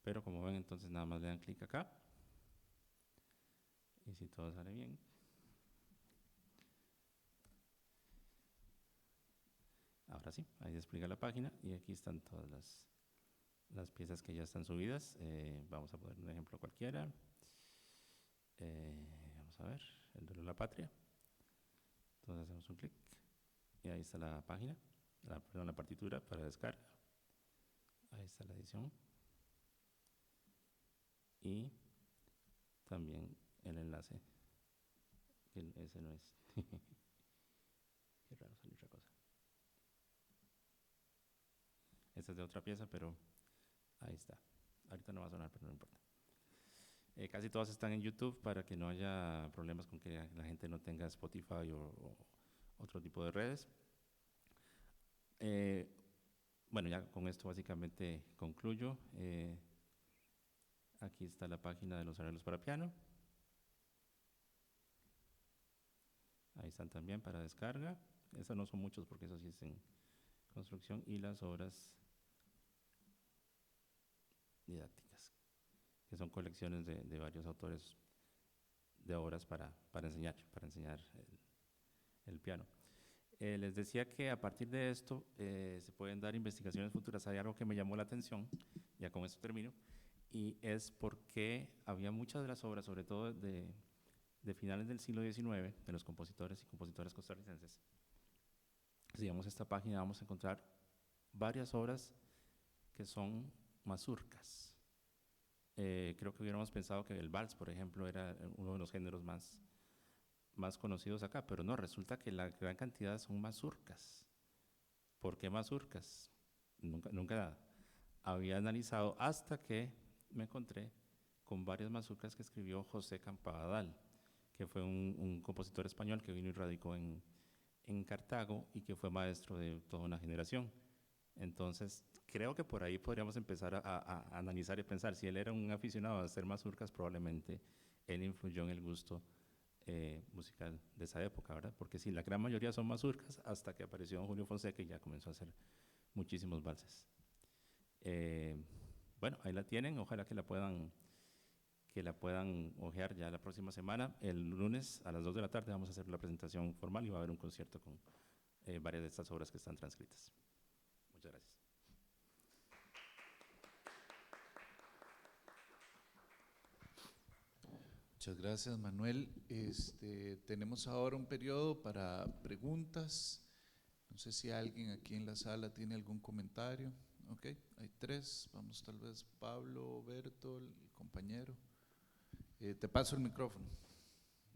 Pero como ven, entonces nada más le dan clic acá. Y si todo sale bien. Ahora sí, ahí despliega la página y aquí están todas las piezas que ya están subidas. Vamos a poner un ejemplo cualquiera. Vamos a ver, el de la patria. Entonces hacemos un clic y ahí está la página, la partitura para descarga. Ahí está la edición. Y también el enlace. Ese no es. Qué raro, salió otra cosa. Esta es de otra pieza, pero ahí está. Ahorita no va a sonar, pero no importa. Casi todas están en YouTube para que no haya problemas con que la gente no tenga Spotify o otro tipo de redes. Bueno, ya con esto básicamente concluyo. Aquí está la página de los arreglos para piano. Ahí están también para descarga. Esos no son muchos porque eso sí es en construcción. Y las obras didácticas, que son colecciones de varios autores de obras para enseñar el piano. Les decía que a partir de esto se pueden dar investigaciones futuras. Hay algo que me llamó la atención, ya con esto termino, y es porque había muchas de las obras, sobre todo de finales del siglo XIX, de los compositores y compositoras costarricenses. Si vamos a esta página vamos a encontrar varias obras que son mazurcas. Creo que hubiéramos pensado que el vals, por ejemplo, era uno de los géneros más conocidos acá, pero no, resulta que la gran cantidad son mazurcas. ¿Por qué mazurcas? Nunca había analizado hasta que me encontré con varias mazurcas que escribió José Campadal, que fue un compositor español que vino y radicó en Cartago y que fue maestro de toda una generación. Entonces, creo que por ahí podríamos empezar a analizar y pensar, si él era un aficionado a hacer mazurcas, probablemente él influyó en el gusto musical de esa época, ¿verdad? Porque sí, la gran mayoría son mazurcas hasta que apareció don Julio Fonseca y ya comenzó a hacer muchísimos valses. Bueno, ahí la tienen, ojalá que la puedan hojear ya la próxima semana. El lunes a las 2 de la tarde vamos a hacer la presentación formal y va a haber un concierto con varias de estas obras que están transcritas. Muchas gracias.
Muchas gracias, Manuel. Tenemos ahora un periodo para preguntas. No sé si alguien aquí en la sala tiene algún comentario. Ok, hay 3. Vamos tal vez Pablo, Berto, el compañero. Te paso el micrófono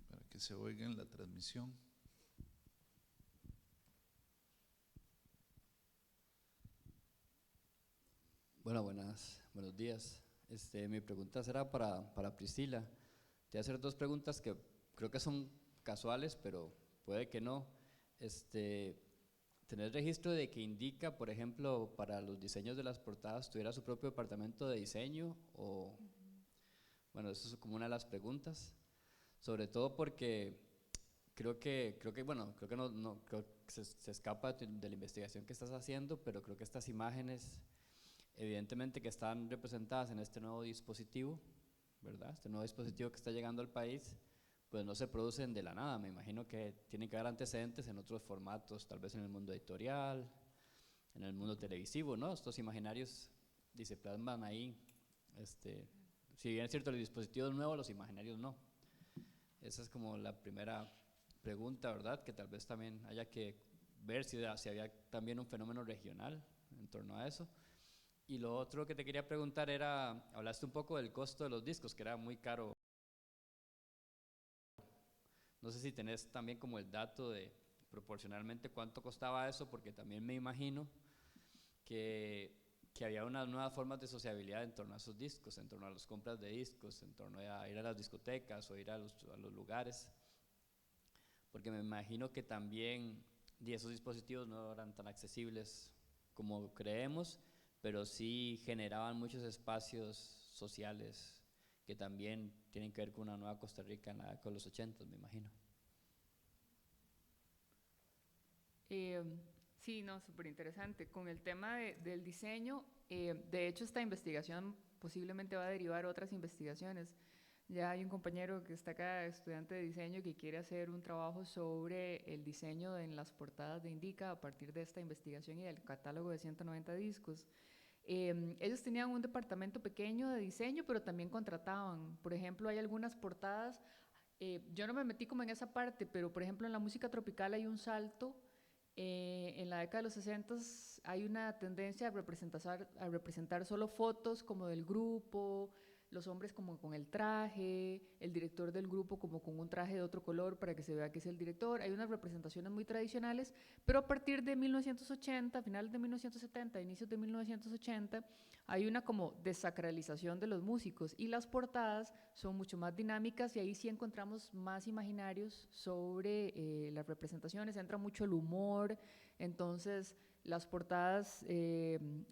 para que se oiga en la transmisión.
Bueno, buenos días. Mi pregunta será para Priscila. Te voy a hacer 2 preguntas que creo que son casuales, pero puede que no. ¿tenés registro de que Indica, por ejemplo, para los diseños de las portadas, tuviera su propio departamento de diseño? O, bueno, eso es como una de las preguntas. Sobre todo porque creo que creo que se escapa de la investigación que estás haciendo, pero creo que estas imágenes, evidentemente que están representadas en este nuevo dispositivo, ¿verdad? Este nuevo dispositivo que está llegando al país, pues no se producen de la nada. Me imagino que tienen que haber antecedentes en otros formatos, tal vez en el mundo editorial, en el mundo televisivo, ¿no? Estos imaginarios se plasman ahí. Si bien es cierto, el dispositivo es nuevo, los imaginarios no. Esa es como la primera pregunta, ¿verdad? Que tal vez también haya que ver si había también un fenómeno regional en torno a eso. Y lo otro que te quería preguntar era, hablaste un poco del costo de los discos, que era muy caro. No sé si tenés también como el dato de proporcionalmente cuánto costaba eso, porque también me imagino que había unas nuevas formas de sociabilidad en torno a esos discos, en torno a las compras de discos, en torno a ir a las discotecas o ir a los lugares, porque me imagino que también esos dispositivos no eran tan accesibles como creemos, pero sí generaban muchos espacios sociales que también tienen que ver con una nueva Costa Rica con los 80, me imagino.
Sí, no, súper interesante. Con el tema del diseño, de hecho esta investigación posiblemente va a derivar otras investigaciones. Ya hay un compañero que está acá, estudiante de diseño, que quiere hacer un trabajo sobre el diseño en las portadas de Indica a partir de esta investigación y del catálogo de 190 discos. Ellos tenían un departamento pequeño de diseño, pero también contrataban. Por ejemplo, hay algunas portadas, yo no me metí como en esa parte, pero por ejemplo en la música tropical hay un salto. En la década de los 60 hay una tendencia a representar solo fotos como del grupo, los hombres como con el traje, el director del grupo como con un traje de otro color para que se vea que es el director. Hay unas representaciones muy tradicionales, pero a partir de 1980, finales de 1970, inicios de 1980, hay una como desacralización de los músicos y las portadas son mucho más dinámicas y ahí sí encontramos más imaginarios sobre las representaciones, entra mucho el humor, entonces las portadas,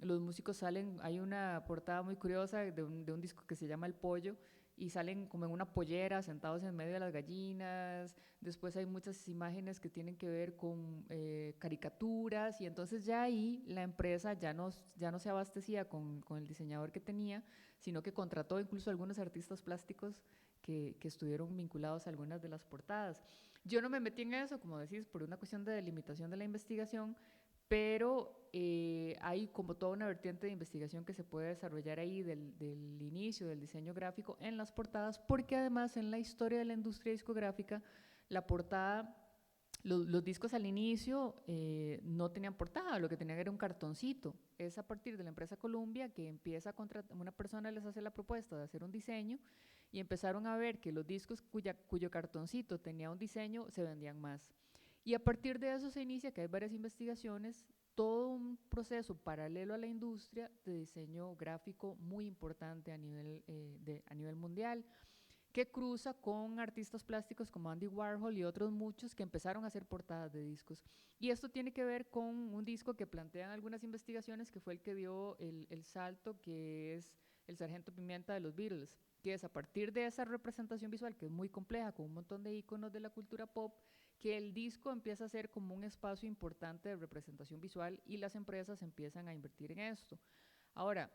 los músicos salen, hay una portada muy curiosa de un disco que se llama El Pollo, y salen como en una pollera, sentados en medio de las gallinas. Después hay muchas imágenes que tienen que ver con caricaturas, y entonces ya ahí la empresa ya no se abastecía con el diseñador que tenía, sino que contrató incluso a algunos artistas plásticos que estuvieron vinculados a algunas de las portadas. Yo no me metí en eso, como decís, por una cuestión de delimitación de la investigación, pero hay como toda una vertiente de investigación que se puede desarrollar ahí del inicio del diseño gráfico en las portadas, porque además en la historia de la industria discográfica, la portada, los discos al inicio no tenían portada, lo que tenían era un cartoncito. Es a partir de la empresa Columbia que empieza a contratar, una persona les hace la propuesta de hacer un diseño y empezaron a ver que los discos cuyo cartoncito tenía un diseño se vendían más. Y a partir de eso se inicia, que hay varias investigaciones, todo un proceso paralelo a la industria de diseño gráfico muy importante a nivel mundial, que cruza con artistas plásticos como Andy Warhol y otros muchos que empezaron a hacer portadas de discos. Y esto tiene que ver con un disco que plantean algunas investigaciones, que fue el que dio el salto, que es El Sargento Pimienta de los Beatles, que es a partir de esa representación visual, que es muy compleja, con un montón de iconos de la cultura pop, que el disco empieza a ser como un espacio importante de representación visual y las empresas empiezan a invertir en esto. Ahora,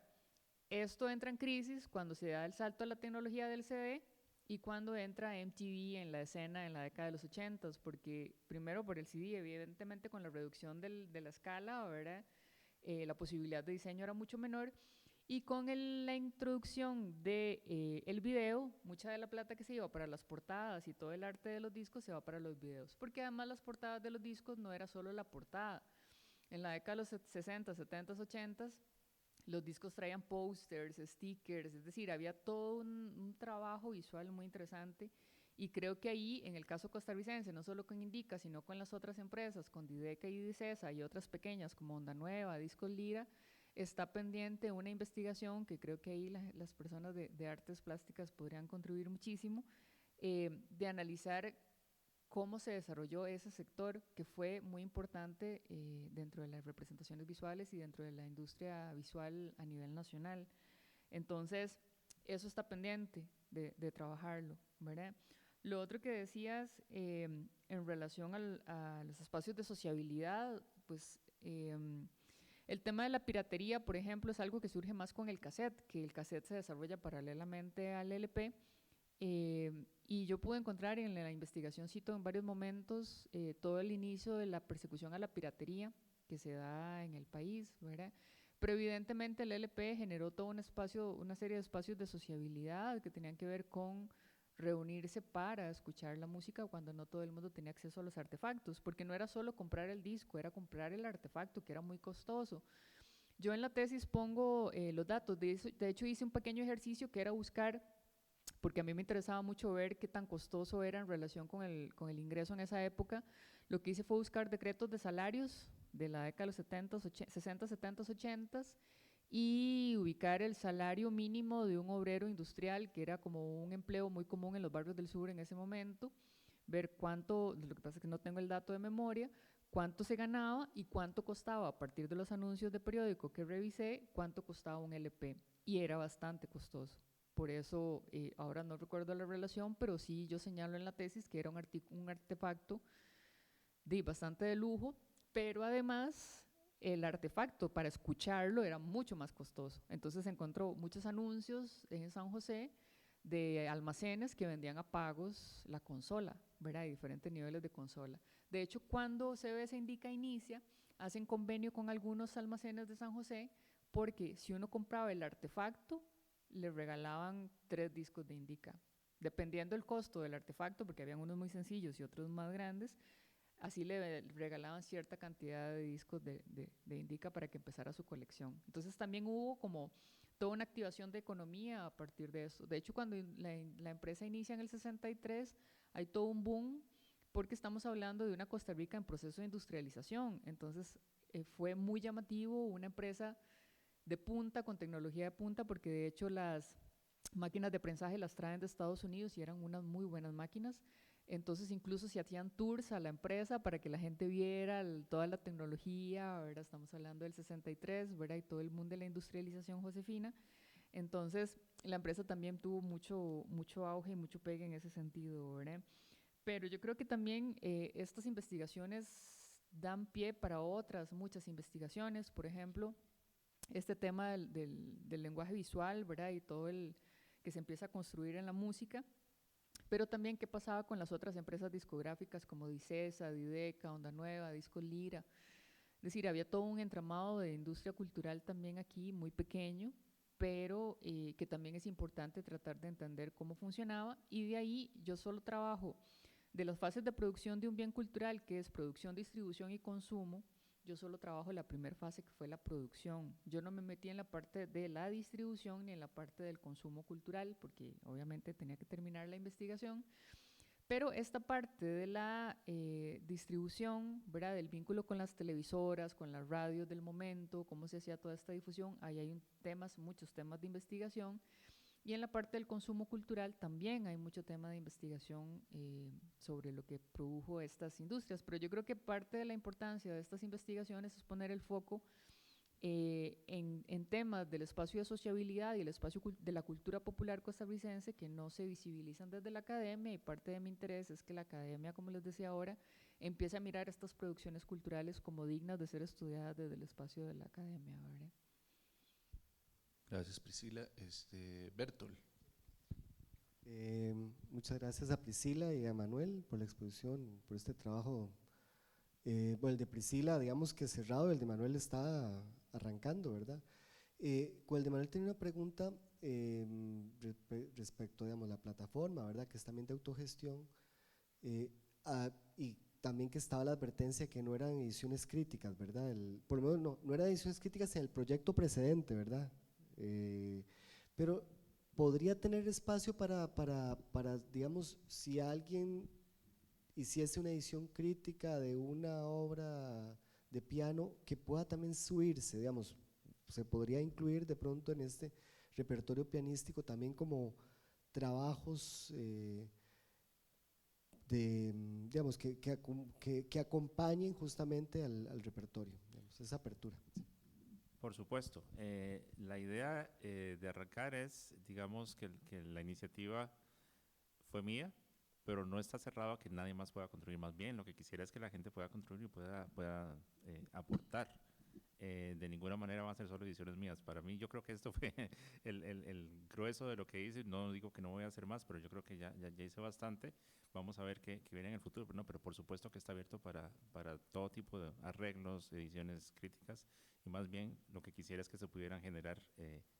esto entra en crisis cuando se da el salto a la tecnología del CD y cuando entra MTV en la escena en la década de los 80, porque primero por el CD, evidentemente con la reducción de la escala, ¿verdad? La posibilidad de diseño era mucho menor, y con la introducción de el video, mucha de la plata que se iba para las portadas y todo el arte de los discos se va para los videos, porque además las portadas de los discos no era solo la portada. En la década de los 60, 70, 80, los discos traían posters, stickers, es decir, había todo un trabajo visual muy interesante, y creo que ahí, en el caso costarricense, no solo con Indica, sino con las otras empresas, con Dideca y Dicesa y otras pequeñas como Onda Nueva, Discos Lira, está pendiente una investigación que creo que ahí las personas de artes plásticas podrían contribuir muchísimo, de analizar cómo se desarrolló ese sector que fue muy importante dentro de las representaciones visuales y dentro de la industria visual a nivel nacional. Entonces, eso está pendiente de trabajarlo, ¿verdad? Lo otro que decías en relación a los espacios de sociabilidad, pues el tema de la piratería, por ejemplo, es algo que surge más con el cassette, que el cassette se desarrolla paralelamente al LP. Y yo pude encontrar en la investigación, cito en varios momentos, todo el inicio de la persecución a la piratería que se da en el país, ¿verdad? Pero evidentemente el LP generó todo un espacio, una serie de espacios de sociabilidad que tenían que ver con reunirse para escuchar la música cuando no todo el mundo tenía acceso a los artefactos, porque no era solo comprar el disco, era comprar el artefacto, que era muy costoso. Yo en la tesis pongo los datos, de hecho hice un pequeño ejercicio que era buscar, porque a mí me interesaba mucho ver qué tan costoso era en relación con el ingreso en esa época. Lo que hice fue buscar decretos de salarios de la década de los 70, 60, 70, 80 y ubicar el salario mínimo de un obrero industrial, que era como un empleo muy común en los barrios del sur en ese momento, ver cuánto, lo que pasa es que no tengo el dato de memoria, cuánto se ganaba y cuánto costaba a partir de los anuncios de periódico que revisé, cuánto costaba un LP, y era bastante costoso. Por eso, ahora no recuerdo la relación, pero sí yo señalo en la tesis que era un artefacto bastante de lujo, pero además el artefacto para escucharlo era mucho más costoso. Entonces encontró muchos anuncios en San José de almacenes que vendían a pagos la consola, ¿verdad? De diferentes niveles de consola. De hecho, cuando CBS Indica inicia, hacen convenio con algunos almacenes de San José, porque si uno compraba el artefacto, le regalaban 3 discos de Indica. Dependiendo del costo del artefacto, porque habían unos muy sencillos y otros más grandes, así le regalaban cierta cantidad de discos de Indica para que empezara su colección. Entonces también hubo como toda una activación de economía a partir de eso. De hecho, cuando la empresa inicia en el 63, hay todo un boom porque estamos hablando de una Costa Rica en proceso de industrialización. Entonces fue muy llamativo, una empresa de punta, con tecnología de punta, porque de hecho las máquinas de prensaje las traen de Estados Unidos y eran unas muy buenas máquinas. Entonces incluso se hacían tours a la empresa para que la gente viera toda la tecnología, ¿verdad? Estamos hablando del 63, ¿verdad? Y todo el mundo de la industrialización josefina. Entonces la empresa también tuvo mucho auge y mucho pegue en ese sentido, ¿verdad? Pero yo creo que también estas investigaciones dan pie para otras muchas investigaciones. Por ejemplo, este tema del lenguaje visual, ¿verdad? Y todo el que se empieza a construir en la música, pero también qué pasaba con las otras empresas discográficas como Dicesa, Dideca, Onda Nueva, Discos Lira. Es decir, había todo un entramado de industria cultural también aquí, muy pequeño, pero que también es importante tratar de entender cómo funcionaba, y de ahí yo solo trabajo de las fases de producción de un bien cultural, que es producción, distribución y consumo. Yo solo trabajo la primera fase, que fue la producción. Yo no me metí en la parte de la distribución ni en la parte del consumo cultural, porque obviamente tenía que terminar la investigación. Pero esta parte de la distribución, ¿verdad? Del vínculo con las televisoras, con las radios del momento, cómo se hacía toda esta difusión, ahí hay muchos temas de investigación. Y en la parte del consumo cultural también hay mucho tema de investigación sobre lo que produjo estas industrias. Pero yo creo que parte de la importancia de estas investigaciones es poner el foco en temas del espacio de sociabilidad y el espacio de la cultura popular costarricense que no se visibilizan desde la academia, y parte de mi interés es que la academia, como les decía ahora, empiece a mirar estas producciones culturales como dignas de ser estudiadas desde el espacio de la academia, ¿verdad?
Gracias, Priscila. Bertol.
Muchas gracias a Priscila y a Manuel por la exposición, por este trabajo. Bueno, el de Priscila, digamos que cerrado, el de Manuel está arrancando, ¿verdad? Con el de Manuel tenía una pregunta respecto, digamos, a la plataforma, ¿verdad? Que es también de autogestión, y también que estaba la advertencia que no eran ediciones críticas, ¿verdad? Por lo menos no eran ediciones críticas en el proyecto precedente, ¿verdad? Pero podría tener espacio para, digamos, si alguien hiciese una edición crítica de una obra de piano, que pueda también subirse, digamos, se podría incluir de pronto en este repertorio pianístico también como trabajos digamos, que acompañen justamente al repertorio, digamos, esa apertura.
Por supuesto. La idea de arrancar es, digamos, que la iniciativa fue mía, pero no está cerrado a que nadie más pueda contribuir. Más bien, lo que quisiera es que la gente pueda contribuir y pueda aportar. De ninguna manera van a ser solo ediciones mías. Para mí, yo creo que esto fue el grueso de lo que hice. No digo que no voy a hacer más, pero yo creo que ya hice bastante. Vamos a ver qué viene en el futuro. No, pero por supuesto que está abierto para todo tipo de arreglos, ediciones críticas. Y más bien, lo que quisiera es que se pudieran generar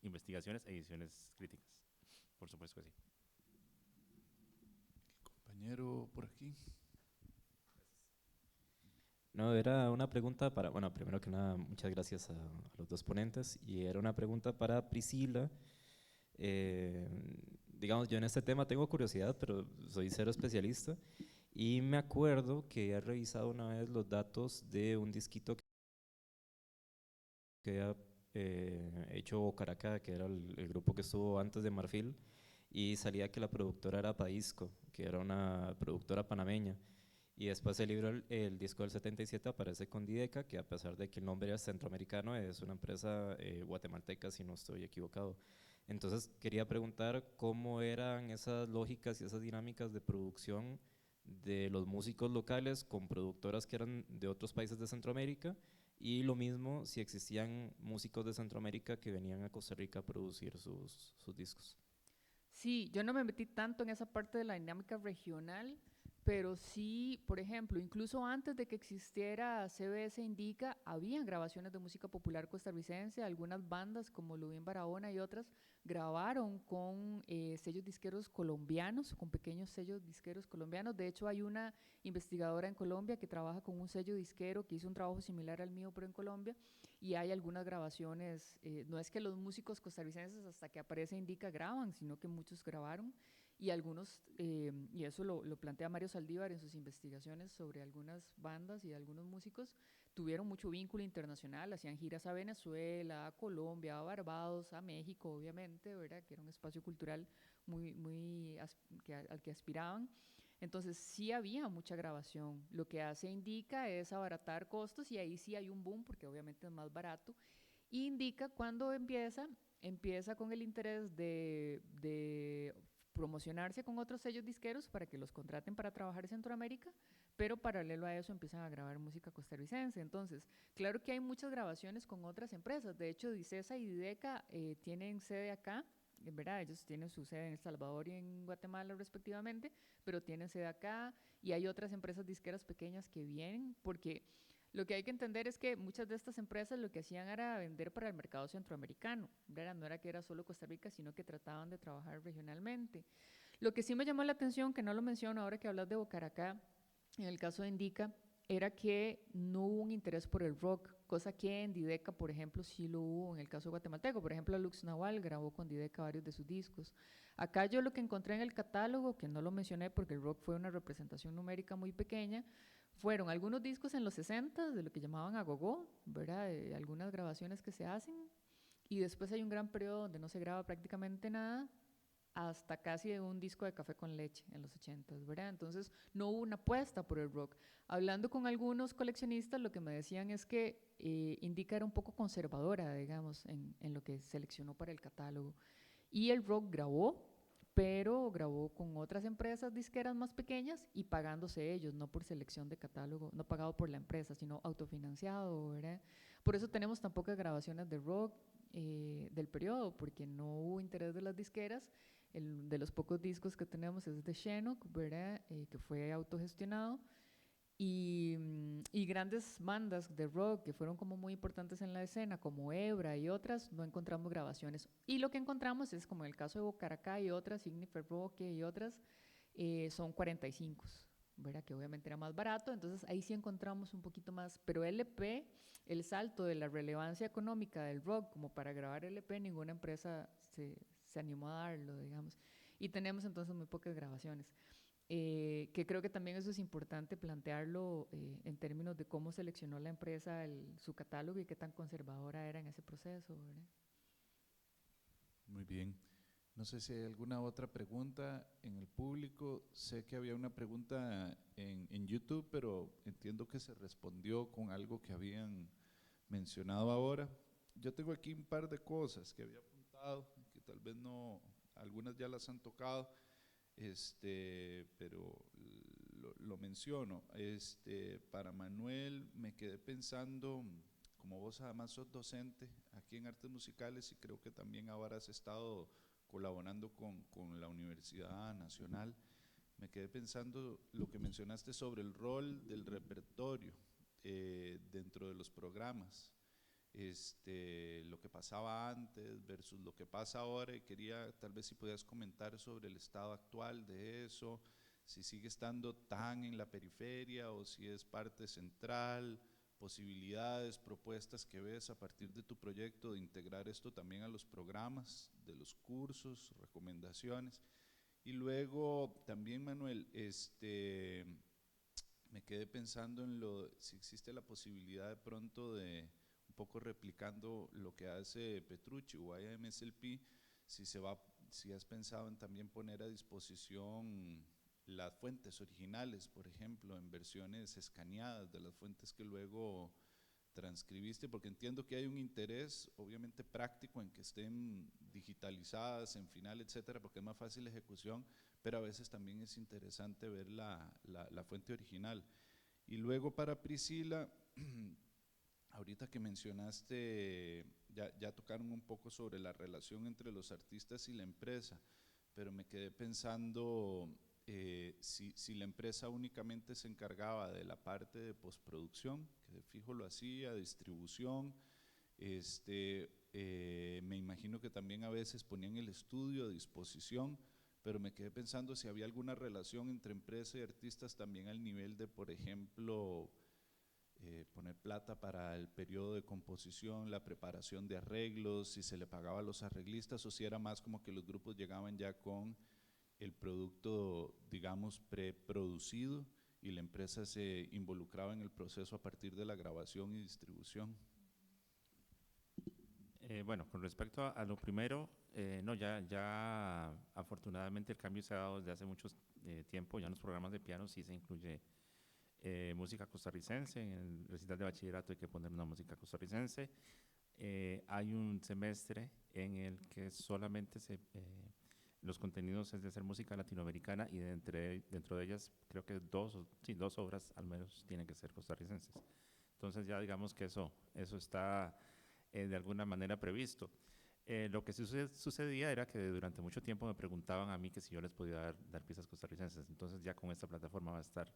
investigaciones e ediciones críticas. Por supuesto que sí.
Compañero por aquí.
No, era una pregunta para, bueno, primero que nada, muchas gracias a los dos ponentes, y era una pregunta para Priscila. Digamos, yo en este tema tengo curiosidad, pero soy cero especialista, y me acuerdo que he revisado una vez los datos de un disquito que había hecho Bocaracá, que era el grupo que estuvo antes de Marfil, y salía que la productora era Padisco, que era una productora panameña. Y después el libro, el disco del 77 aparece con Dideca, que a pesar de que el nombre es centroamericano, es una empresa guatemalteca, si no estoy equivocado. Entonces quería preguntar cómo eran esas lógicas y esas dinámicas de producción de los músicos locales con productoras que eran de otros países de Centroamérica, y lo mismo si existían músicos de Centroamérica que venían a Costa Rica a producir sus discos.
Sí, yo no me metí tanto en esa parte de la dinámica regional, pero sí, por ejemplo, incluso antes de que existiera CBS Indica, habían grabaciones de música popular costarricense. Algunas bandas como Lubín Barahona y otras grabaron con sellos disqueros colombianos, con pequeños sellos disqueros colombianos. De hecho, hay una investigadora en Colombia que trabaja con un sello disquero que hizo un trabajo similar al mío, pero en Colombia, y hay algunas grabaciones. No es que los músicos costarricenses hasta que aparece Indica graban, sino que muchos grabaron, y algunos, y eso lo plantea Mario Saldívar en sus investigaciones sobre algunas bandas y algunos músicos, tuvieron mucho vínculo internacional, hacían giras a Venezuela, a Colombia, a Barbados, a México, obviamente, ¿verdad? Que era un espacio cultural al que aspiraban. Entonces sí había mucha grabación. Lo que hace Indica es abaratar costos, y ahí sí hay un boom porque obviamente es más barato. Y Indica, cuando empieza con el interés de promocionarse con otros sellos disqueros para que los contraten para trabajar en Centroamérica, pero paralelo a eso empiezan a grabar música costarricense. Entonces, claro que hay muchas grabaciones con otras empresas. De hecho, Dicesa y Dideca tienen sede acá, ¿verdad? Ellos tienen su sede en El Salvador y en Guatemala respectivamente, pero tienen sede acá, y hay otras empresas disqueras pequeñas que vienen, porque lo que hay que entender es que muchas de estas empresas lo que hacían era vender para el mercado centroamericano, ¿verdad? No era que era solo Costa Rica, sino que trataban de trabajar regionalmente. Lo que sí me llamó la atención, que no lo menciono ahora que hablas de Bocaracá, en el caso de Indica, era que no hubo un interés por el rock, cosa que en Dideca, por ejemplo, sí lo hubo en el caso guatemalteco. Por ejemplo, Lux Nahual grabó con Dideca varios de sus discos. Acá yo lo que encontré en el catálogo, que no lo mencioné porque el rock fue una representación numérica muy pequeña, fueron algunos discos en los 60 de lo que llamaban agogó, ¿verdad? Algunas grabaciones que se hacen, y después hay un gran periodo donde no se graba prácticamente nada, hasta casi un disco de Café con Leche en los 80, ¿verdad? Entonces no hubo una apuesta por el rock. Hablando con algunos coleccionistas, lo que me decían es que Indica era un poco conservadora, digamos, en lo que seleccionó para el catálogo. Y el rock grabó, pero grabó con otras empresas disqueras más pequeñas y pagándose ellos, no por selección de catálogo, no pagado por la empresa, sino autofinanciado, ¿verdad? Por eso tenemos tan pocas grabaciones de rock del periodo, porque no hubo interés de las disqueras. De los pocos discos que tenemos es de Shenok, ¿verdad? Que fue autogestionado. Y grandes bandas de rock que fueron como muy importantes en la escena, como Hebra y otras, no encontramos grabaciones. Y lo que encontramos es, como en el caso de Bocaracá y otras, Ignifer Roque y otras, son 45, ¿verdad? Que obviamente era más barato, entonces ahí sí encontramos un poquito más. Pero LP, el salto de la relevancia económica del rock como para grabar LP, ninguna empresa se animó a darlo, digamos. Y tenemos entonces muy pocas grabaciones. Que creo que también eso es importante plantearlo en términos de cómo seleccionó la empresa su catálogo y qué tan conservadora era en ese proceso, ¿verdad?
Muy bien. No sé si hay alguna otra pregunta en el público. Sé que había una pregunta en YouTube, pero entiendo que se respondió con algo que habían mencionado ahora. Yo tengo aquí un par de cosas que había apuntado, que tal vez no, algunas ya las han tocado, pero lo menciono. Para Manuel, me quedé pensando, como vos además sos docente aquí en Artes Musicales y creo que también ahora has estado colaborando con la Universidad Nacional, me quedé pensando lo que mencionaste sobre el rol del repertorio dentro de los programas, lo que pasaba antes versus lo que pasa ahora, y quería tal vez si podías comentar sobre el estado actual de eso, si sigue estando tan en la periferia o si es parte central, posibilidades, propuestas que ves a partir de tu proyecto de integrar esto también a los programas, de los cursos, recomendaciones. Y luego también, Manuel, me quedé pensando en si existe la posibilidad de pronto de, un poco replicando lo que hace Petrucci o IMSLP, si has pensado en también poner a disposición las fuentes originales, por ejemplo, en versiones escaneadas de las fuentes que luego transcribiste, porque entiendo que hay un interés obviamente práctico en que estén digitalizadas en final, etcétera, porque es más fácil la ejecución, pero a veces también es interesante ver la fuente original. Y luego para Priscila, ahorita que mencionaste, ya tocaron un poco sobre la relación entre los artistas y la empresa, pero me quedé pensando si la empresa únicamente se encargaba de la parte de postproducción, que de fijo lo hacía, distribución, me imagino que también a veces ponían el estudio a disposición, pero me quedé pensando si había alguna relación entre empresa y artistas también al nivel de, por ejemplo, poner plata para el periodo de composición, la preparación de arreglos, si se le pagaba a los arreglistas o si era más como que los grupos llegaban ya con el producto, digamos, preproducido y la empresa se involucraba en el proceso a partir de la grabación y distribución.
Bueno, con respecto a lo primero, no, ya afortunadamente el cambio se ha dado desde hace mucho tiempo. Ya en los programas de piano sí se incluye música costarricense. En el recital de bachillerato hay que poner una música costarricense. Hay un semestre en el que solamente los contenidos es de hacer música latinoamericana y dentro de ellas creo que dos obras al menos tienen que ser costarricenses. Entonces ya digamos que eso está de alguna manera previsto. Lo que sucedía era que durante mucho tiempo me preguntaban a mí que si yo les podía dar piezas costarricenses. Entonces ya con esta plataforma va a estar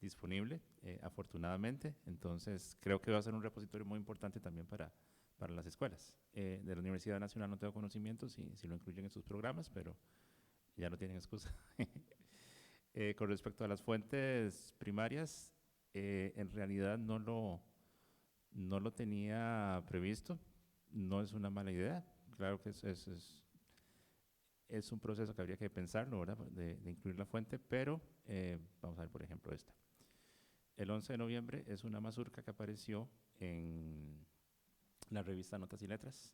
disponible, afortunadamente. Entonces creo que va a ser un repositorio muy importante también para las escuelas. De la Universidad Nacional no tengo conocimiento si lo incluyen en sus programas, pero ya no tienen excusa. Con respecto a las fuentes primarias, en realidad no lo tenía previsto. No es una mala idea. Claro que es un proceso que habría que pensarlo, ¿verdad? De incluir la fuente, pero vamos a ver, por ejemplo, esta. El 11 de noviembre es una mazurca que apareció en la revista Notas y Letras.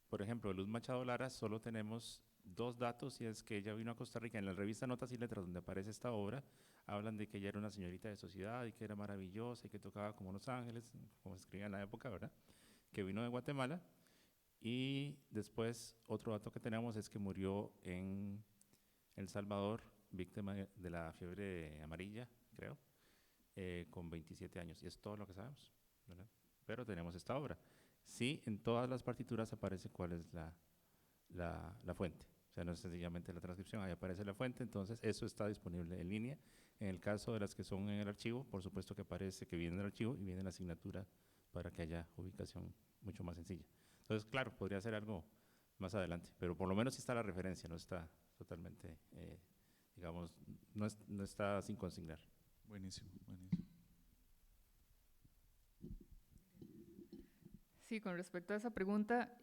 Por ejemplo, Luz Machado Lara, solo tenemos 2 datos, y es que ella vino a Costa Rica. En la revista Notas y Letras, donde aparece esta obra, hablan de que ella era una señorita de sociedad y que era maravillosa y que tocaba como Los Ángeles, como se escribía en la época, ¿verdad? Que vino de Guatemala. Y después, otro dato que tenemos es que murió en El Salvador, víctima de la fiebre amarilla, creo, con 27 años. Y es todo lo que sabemos, ¿verdad? Pero tenemos esta obra. Sí, en todas las partituras aparece cuál es la fuente. O sea, no es sencillamente la transcripción, ahí aparece la fuente. Entonces, eso está disponible en línea. En el caso de las que son en el archivo, por supuesto que aparece que viene en el archivo y viene en la asignatura para que haya ubicación mucho más sencilla. Entonces, claro, podría ser algo más adelante, pero por lo menos sí está la referencia, no está totalmente, digamos, no está sin consignar.
Buenísimo, buenísimo.
Sí, con respecto a esa pregunta,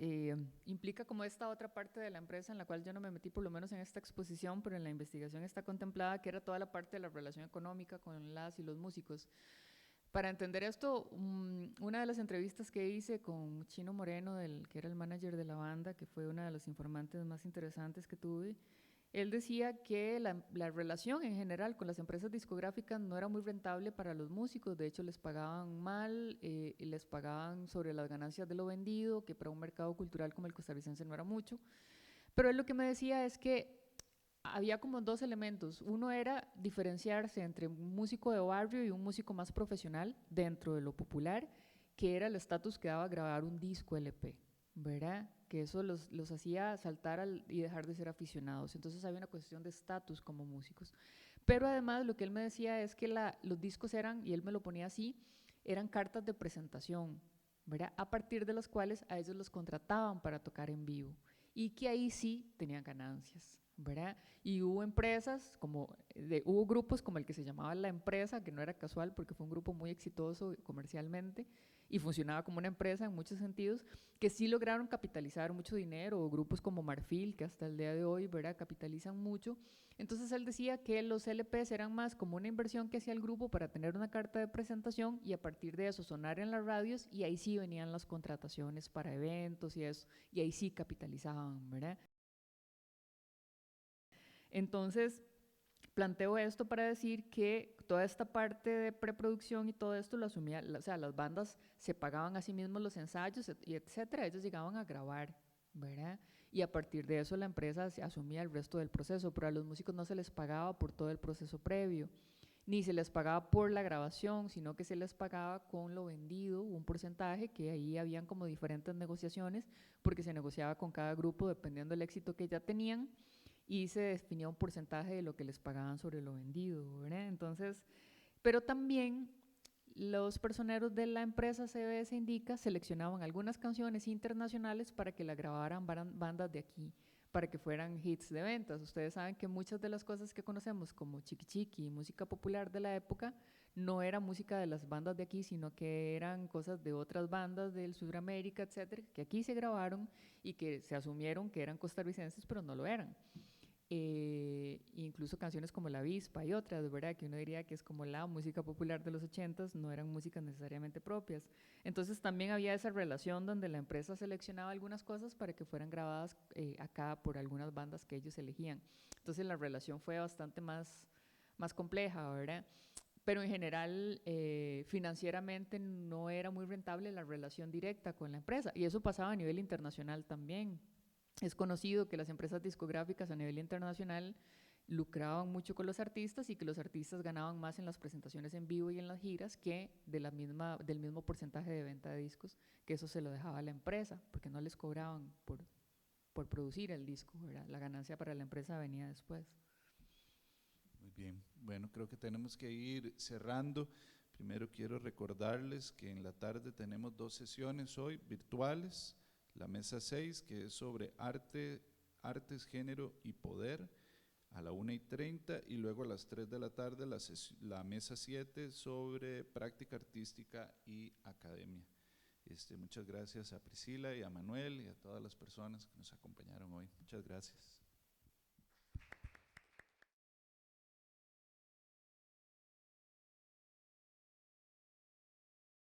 implica como esta otra parte de la empresa en la cual yo no me metí, por lo menos en esta exposición, pero en la investigación está contemplada, que era toda la parte de la relación económica con las y los músicos. Para entender esto, una de las entrevistas que hice con Chino Moreno, que era el manager de la banda, que fue una de los informantes más interesantes que tuve, él decía que la relación en general con las empresas discográficas no era muy rentable para los músicos, de hecho les pagaban mal, y les pagaban sobre las ganancias de lo vendido, que para un mercado cultural como el costarricense no era mucho. Pero él lo que me decía es que había como dos elementos. Uno era diferenciarse entre un músico de barrio y un músico más profesional dentro de lo popular, que era el estatus que daba grabar un disco LP, ¿verdad? Que eso los hacía saltar y dejar de ser aficionados. Entonces había una cuestión de estatus como músicos. Pero además lo que él me decía es que los discos eran, y él me lo ponía así, eran cartas de presentación, ¿verdad? A partir de las cuales a ellos los contrataban para tocar en vivo y que ahí sí tenían ganancias, ¿verdad? Y hubo empresas, hubo grupos como el que se llamaba La Empresa, que no era casual porque fue un grupo muy exitoso comercialmente y funcionaba como una empresa en muchos sentidos, que sí lograron capitalizar mucho dinero, o grupos como Marfil, que hasta el día de hoy, ¿verdad?, capitalizan mucho. Entonces él decía que los LPs eran más como una inversión que hacía el grupo para tener una carta de presentación y a partir de eso sonar en las radios, y ahí sí venían las contrataciones para eventos y eso, y ahí sí capitalizaban, ¿verdad? Entonces, planteo esto para decir que toda esta parte de preproducción y todo esto lo asumía, o sea, las bandas se pagaban a sí mismos los ensayos y etcétera, ellos llegaban a grabar, ¿verdad? Y a partir de eso la empresa asumía el resto del proceso, pero a los músicos no se les pagaba por todo el proceso previo, ni se les pagaba por la grabación, sino que se les pagaba con lo vendido, un porcentaje, que ahí habían como diferentes negociaciones, porque se negociaba con cada grupo dependiendo del éxito que ya tenían, y se definía un porcentaje de lo que les pagaban sobre lo vendido, ¿verdad? Entonces, pero también los personeros de la empresa CBS Indica seleccionaban algunas canciones internacionales para que la grabaran bandas de aquí, para que fueran hits de ventas. Ustedes saben que muchas de las cosas que conocemos como chiqui chiqui y música popular de la época no era música de las bandas de aquí, sino que eran cosas de otras bandas del Sudamérica, etcétera, que aquí se grabaron y que se asumieron que eran costarricenses, pero no lo eran. Incluso canciones como La Avispa y otras, ¿verdad?, que uno diría que es como la música popular de los 80s, no eran músicas necesariamente propias. Entonces también había esa relación donde la empresa seleccionaba algunas cosas para que fueran grabadas acá por algunas bandas que ellos elegían. Entonces la relación fue bastante más compleja, ¿verdad? Pero en general financieramente no era muy rentable la relación directa con la empresa, y eso pasaba a nivel internacional también. Es conocido que las empresas discográficas a nivel internacional lucraban mucho con los artistas y que los artistas ganaban más en las presentaciones en vivo y en las giras que del mismo porcentaje de venta de discos, que eso se lo dejaba a la empresa, porque no les cobraban por producir el disco, ¿verdad? La ganancia para la empresa venía después.
Muy bien, bueno, creo que tenemos que ir cerrando. Primero quiero recordarles que en la tarde tenemos 2 sesiones hoy virtuales. La mesa 6, que es sobre artes, género y poder, a la 1:30, y luego a las 3 de la tarde la mesa 7 sobre práctica artística y academia. Muchas gracias a Priscila y a Manuel y a todas las personas que nos acompañaron hoy. Muchas gracias.